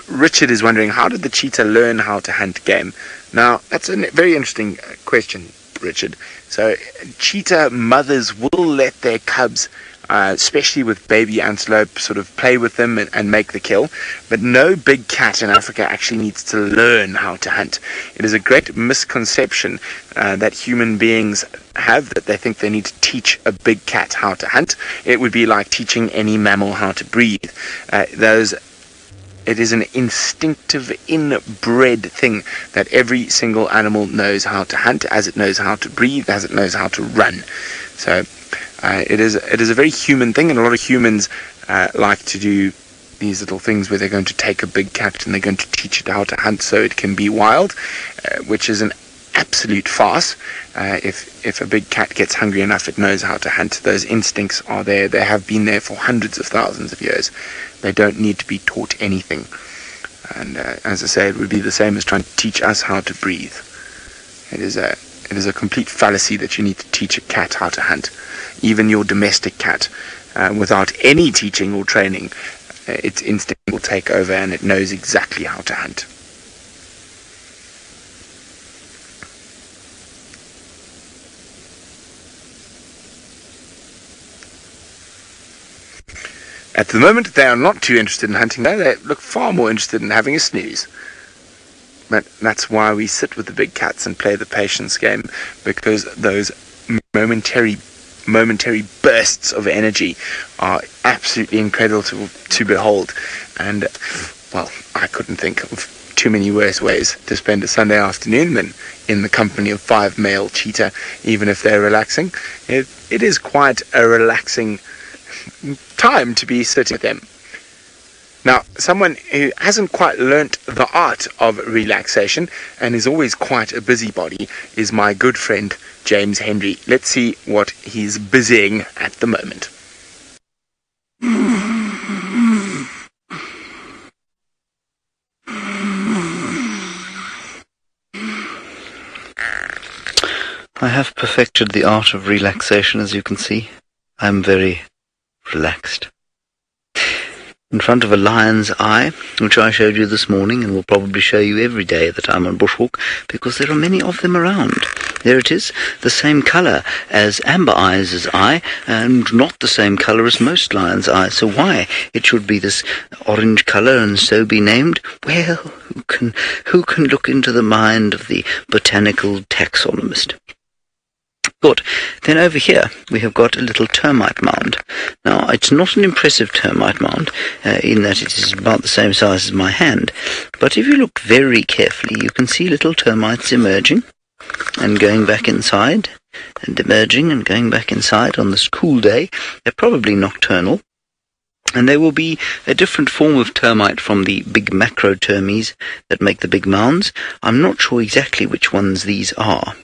Richard is wondering, how did the cheetah learn how to hunt game? Now, that's a very interesting question, Richard. So, cheetah mothers will let their cubs, especially with baby antelope, sort of play with them and make the kill. But no big cat in Africa actually needs to learn how to hunt. It is a great misconception that human beings have, that they think they need to teach a big cat how to hunt. It would be like teaching any mammal how to breathe. It is an instinctive, inbred thing that every single animal knows how to hunt, as it knows how to breathe, as it knows how to run. So it is a very human thing, and a lot of humans like to do these little things where they're going to take a big cat and they're going to teach it how to hunt so it can be wild, which is an absolute farce. If a big cat gets hungry enough, it knows how to hunt. Those instincts are there. They have been there for hundreds of thousands of years. They don't need to be taught anything. And as I say, it would be the same as trying to teach us how to breathe. It is a complete fallacy that you need to teach a cat how to hunt. Even your domestic cat, without any teaching or training, its instinct will take over and it knows exactly how to hunt. At the moment, they are not too interested in hunting, though. They look far more interested in having a snooze. But that's why we sit with the big cats and play the patience game, because those momentary bursts of energy are absolutely incredible to behold. And, well, I couldn't think of too many worse ways to spend a Sunday afternoon than in the company of 5 male cheetah, even if they're relaxing. It is quite a relaxing time to be sitting with them. Now, someone who hasn't quite learnt the art of relaxation and is always quite a busybody is my good friend James Henry. Let's see what he's busying at the moment. I have perfected the art of relaxation, as you can see. I'm very relaxed. In front of a lion's eye, which I showed you this morning and will probably show you every day that I'm on bushwalk, because there are many of them around. There it is, the same colour as Amber Eyes' eye, and not the same colour as most lions' eyes. So why it should be this orange colour and so be named? Well, who can look into the mind of the botanical taxonomist? Good. Then over here we have got a little termite mound. Now, it's not an impressive termite mound in that it is about the same size as my hand. But if you look very carefully, you can see little termites emerging and going back inside, and emerging and going back inside on this cool day. They're probably nocturnal. And they will be a different form of termite from the big macrotermes that make the big mounds. I'm not sure exactly which ones these are.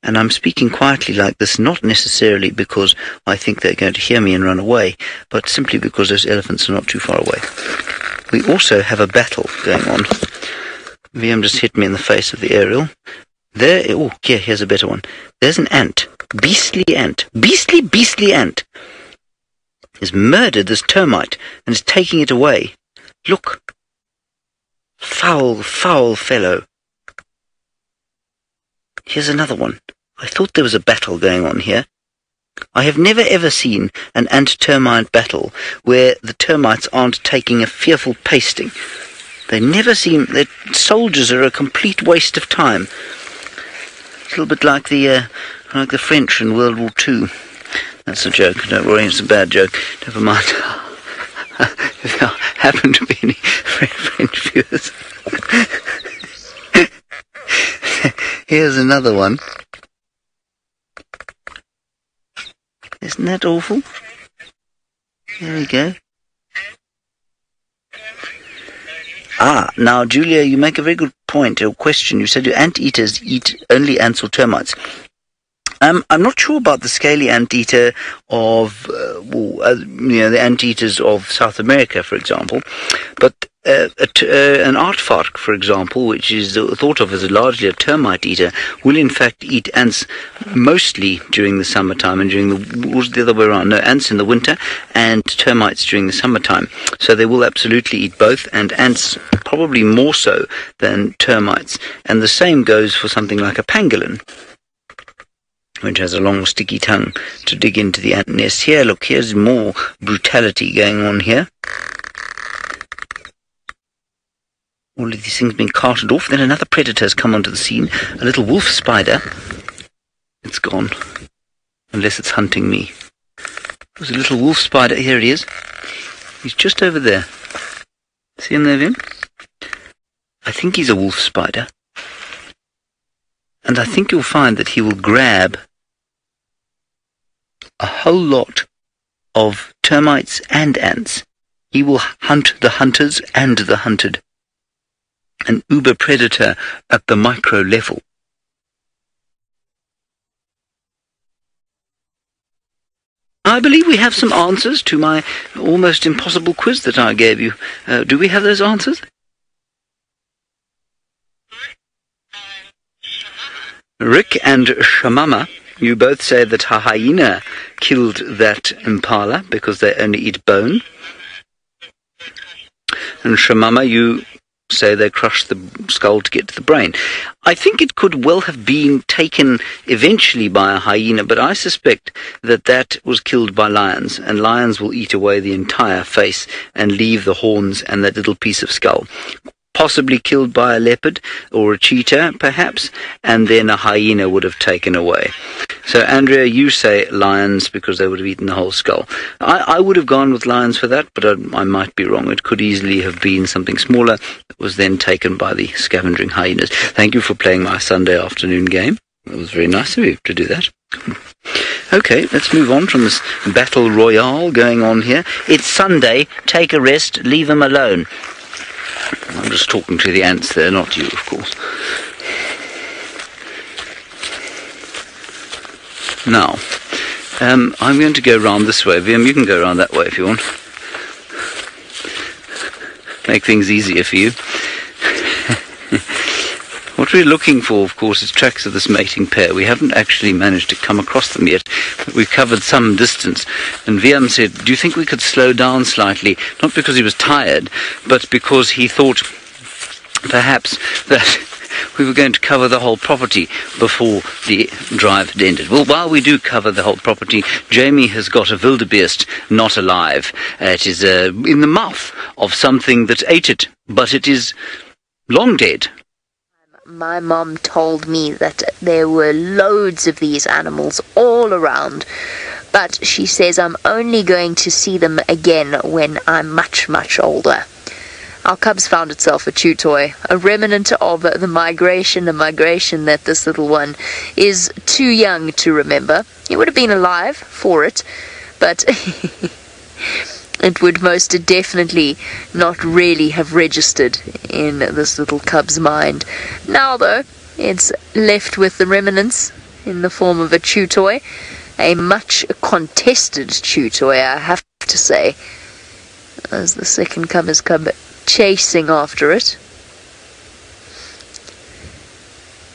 And I'm speaking quietly like this, not necessarily because I think they're going to hear me and run away, but simply because those elephants are not too far away. We also have a battle going on. VM just hit me in the face with the aerial. There, oh, yeah, here's a better one. There's an ant. Beastly ant. Beastly ant. Has murdered this termite and is taking it away. Look. Foul fellow. Here's another one. I thought there was a battle going on here. I have never ever seen an ant-termite battle where the termites aren't taking a fearful pasting. They never seem... Their soldiers are a complete waste of time. It's a little bit like the French in World War II. That's a joke. Don't worry, it's a bad joke. Never mind. If there happen to be any French viewers... Here's another one. Isn't that awful? There we go. Now, Julia, you make a very good point, or question. You said your anteaters eat only ants or termites. I'm not sure about the scaly anteater of, the anteaters of South America, for example, but an aardvark, for example, which is thought of as largely a termite eater, will in fact eat ants mostly during the summertime and the other way around. No, ants in the winter and termites during the summertime. So they will absolutely eat both, and ants probably more so than termites. And the same goes for something like a pangolin, which has a long sticky tongue to dig into the ant nest. Here, look, here's more brutality going on here. All of these things being carted off. Then another predator has come onto the scene. A little wolf spider. It's gone. Unless it's hunting me. There's a little wolf spider. Here it is. He's just over there. See him there, Vim? I think he's a wolf spider. And I think you'll find that he will grab a whole lot of termites and ants. He will hunt the hunters and the hunted. An uber predator at the micro level. I believe we have some answers to my almost impossible quiz that I gave you. Do we have those answers? Rick and Shamama, you both say that a hyena killed that impala because they only eat bone. And Shamama, you say they crushed the skull to get to the brain. I think it could well have been taken eventually by a hyena, but I suspect that that was killed by lions, and lions will eat away the entire face and leave the horns and that little piece of skull. Possibly killed by a leopard or a cheetah, perhaps, and then a hyena would have taken away. So, Andrea, you say lions because they would have eaten the whole skull. I would have gone with lions for that, but I might be wrong. It could easily have been something smaller that was then taken by the scavenging hyenas. Thank you for playing my Sunday afternoon game. It was very nice of you to do that. Okay, let's move on from this battle royale going on here. It's Sunday. Take a rest. Leave them alone. I'm just talking to the ants there, not you, of course. Now, I'm going to go round this way. Viam, you can go round that way if you want. Make things easier for you. What we're looking for, of course, is tracks of this mating pair. We haven't actually managed to come across them yet, but we've covered some distance. And Viam said, do you think we could slow down slightly? Not because he was tired, but because he thought perhaps that we were going to cover the whole property before the drive had ended. Well, while we do cover the whole property, Jamie has got a wildebeest not alive. It is in the mouth of something that ate it, but it is long dead. My mom told me that there were loads of these animals all around, but she says I'm only going to see them again when I'm much, much older. Our cubs found itself a chew toy, a remnant of the migration, a migration that this little one is too young to remember. It would have been alive for it, but it would most definitely not really have registered in this little cub's mind. Now, though, it's left with the remnants in the form of a chew toy, a much contested chew toy, I have to say, as the second cub has come chasing after it.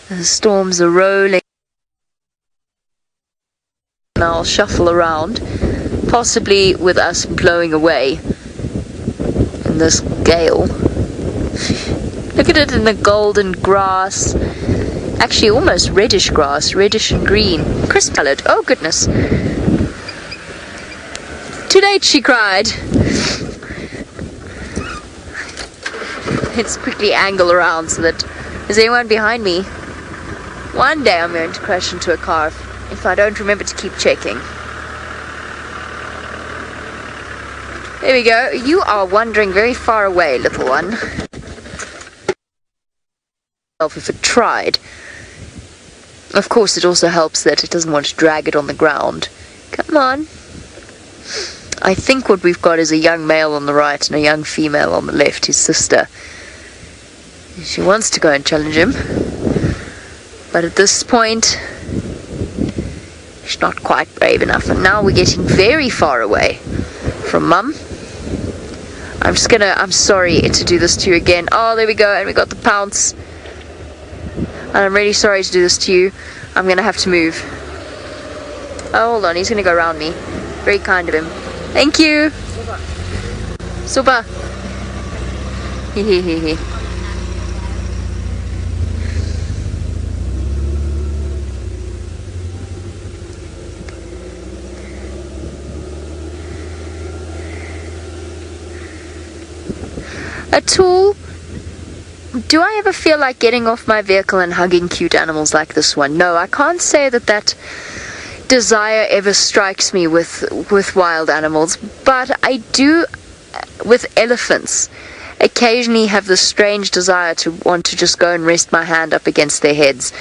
The storms are rolling. Now I'll shuffle around, possibly with us blowing away in this gale. Look at it in the golden grass. Actually, almost reddish grass, reddish and green. Crisp coloured. Oh, goodness. Too late, she cried. Let's quickly angle around so that... Is anyone behind me? One day I'm going to crash into a car if I don't remember to keep checking. There we go. You are wandering very far away, little one. If it tried. Of course, it also helps that it doesn't want to drag it on the ground. Come on. I think what we've got is a young male on the right and a young female on the left, his sister. She wants to go and challenge him. But at this point, she's not quite brave enough. And now we're getting very far away from Mum. I'm sorry to do this to you again. Oh, there we go, and we got the pounce. And I'm really sorry to do this to you. I'm going to have to move. Oh, hold on, he's going to go around me. Very kind of him. Thank you. Super. Hehehe. A tool. Do I ever feel like getting off my vehicle and hugging cute animals like this one? No, I can't say that desire ever strikes me with wild animals, but I do with elephants occasionally have this strange desire to want to just go and rest my hand up against their heads.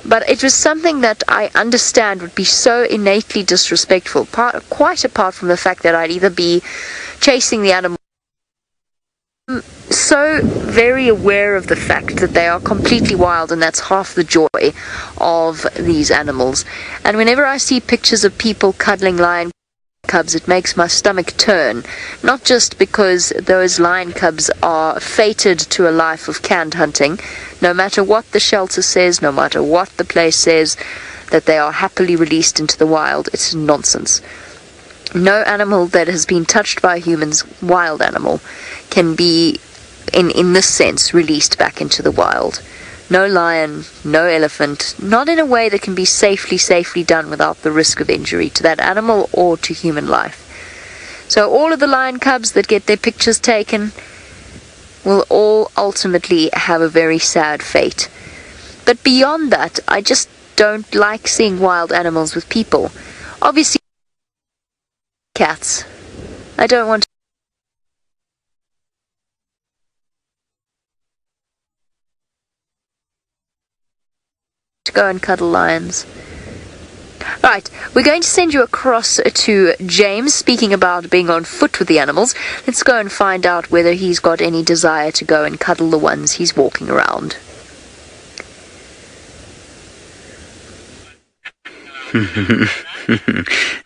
But it was something that I understand would be so innately disrespectful, quite apart from the fact that I'd either be chasing the animal. So very aware of the fact that they are completely wild, and that's half the joy of these animals. And whenever I see pictures of people cuddling lion cubs, it makes my stomach turn. Not just because those lion cubs are fated to a life of canned hunting, no matter what the shelter says, no matter what the place says, that they are happily released into the wild. It's nonsense. No animal that has been touched by humans, wild animal, can be in this sense, released back into the wild. No lion, no elephant, not in a way that can be safely done without the risk of injury to that animal or to human life. So all of the lion cubs that get their pictures taken will all ultimately have a very sad fate. But beyond that, I just don't like seeing wild animals with people. Obviously, cats. I don't want to go and cuddle lions. Right, we're going to send you across to James, speaking about being on foot with the animals. Let's go and find out whether he's got any desire to go and cuddle the ones he's walking around.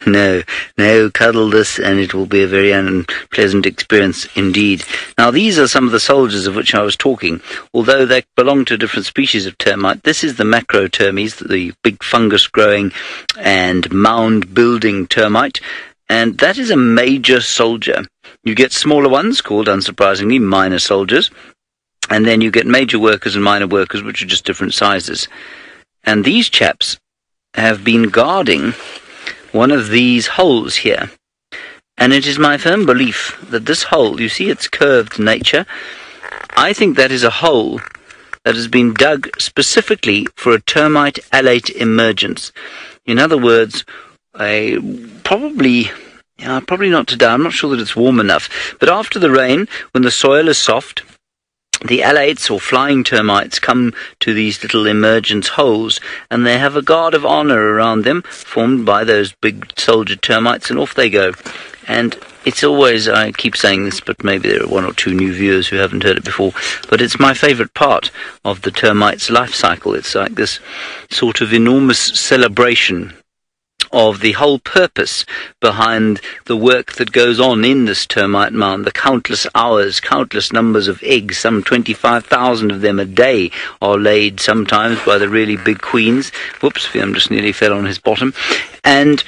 No, cuddle this and it will be a very unpleasant experience indeed. Now, these are some of the soldiers of which I was talking. Although they belong to different species of termite, this is the macrotermes, the big fungus-growing and mound-building termite, and that is a major soldier. You get smaller ones called, unsurprisingly, minor soldiers, and then you get major workers and minor workers, which are just different sizes. And these chaps have been guarding one of these holes here, and it is my firm belief that this hole, you see its curved nature, I think that is a hole that has been dug specifically for a termite alate emergence. In other words, probably not today, I'm not sure that it's warm enough, but after the rain, when the soil is soft, the alates or flying termites come to these little emergence holes, and they have a guard of honor around them formed by those big soldier termites, and off they go. And it's always, I keep saying this, but maybe there are one or two new viewers who haven't heard it before, but it's my favorite part of the termite's life cycle. It's like this sort of enormous celebration of the whole purpose behind the work that goes on in this termite mound, the countless hours, countless numbers of eggs, some 25,000 of them a day are laid sometimes by the really big queens. Whoops, Fiam just nearly fell on his bottom. And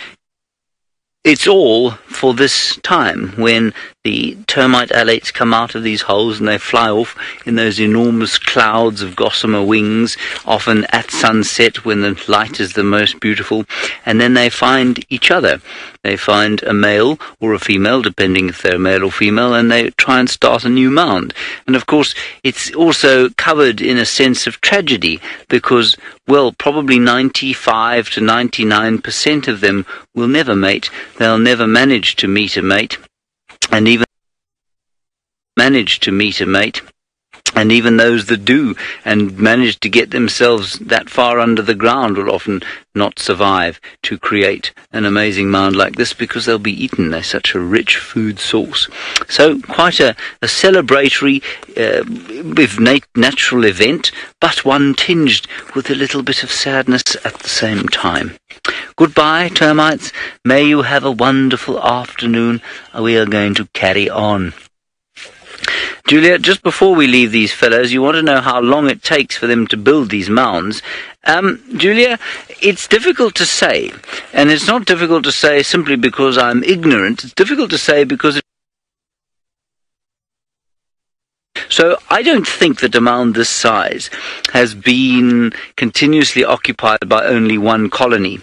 it's all for this time when the termite alates come out of these holes and they fly off in those enormous clouds of gossamer wings, often at sunset when the light is the most beautiful, and then they find each other. They find a male or a female, depending if they're male or female, and they try and start a new mound. And of course, it's also covered in a sense of tragedy because, well, probably 95 to 99% of them will never mate. They'll never manage to meet a mate. And even those that do and manage to get themselves that far under the ground will often not survive to create an amazing mound like this because they'll be eaten. They're such a rich food source. So quite a celebratory, natural event, but one tinged with a little bit of sadness at the same time. Goodbye, termites. May you have a wonderful afternoon. We are going to carry on. Julia, just before we leave these fellows, you want to know how long it takes for them to build these mounds. Julia, it's difficult to say. And it's not difficult to say simply because I'm ignorant. It's difficult to say because so I don't think that a mound this size has been continuously occupied by only one colony.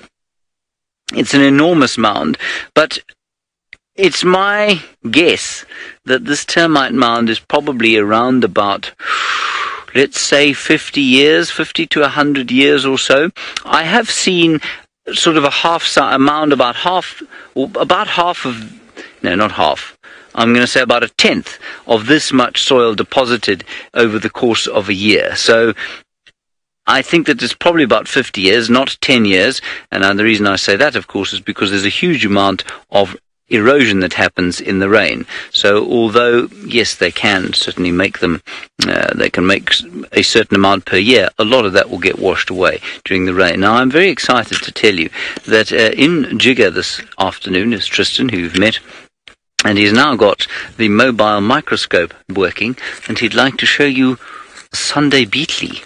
It's an enormous mound, but it's my guess that this termite mound is probably around about, let's say, 50 to 100 years or so. I have seen sort of a mound about half of, no, not half, I'm going to say about a tenth of this much soil deposited over the course of a year. So I think that it's probably about 50 years, not 10 years. And the reason I say that, of course, is because there's a huge amount of erosion that happens in the rain. So although, yes, they can certainly make them, they can make a certain amount per year, a lot of that will get washed away during the rain. Now, I'm very excited to tell you that in Jigga this afternoon is Tristan, who you've met, and he's now got the mobile microscope working, and he'd like to show you Sunday beetle.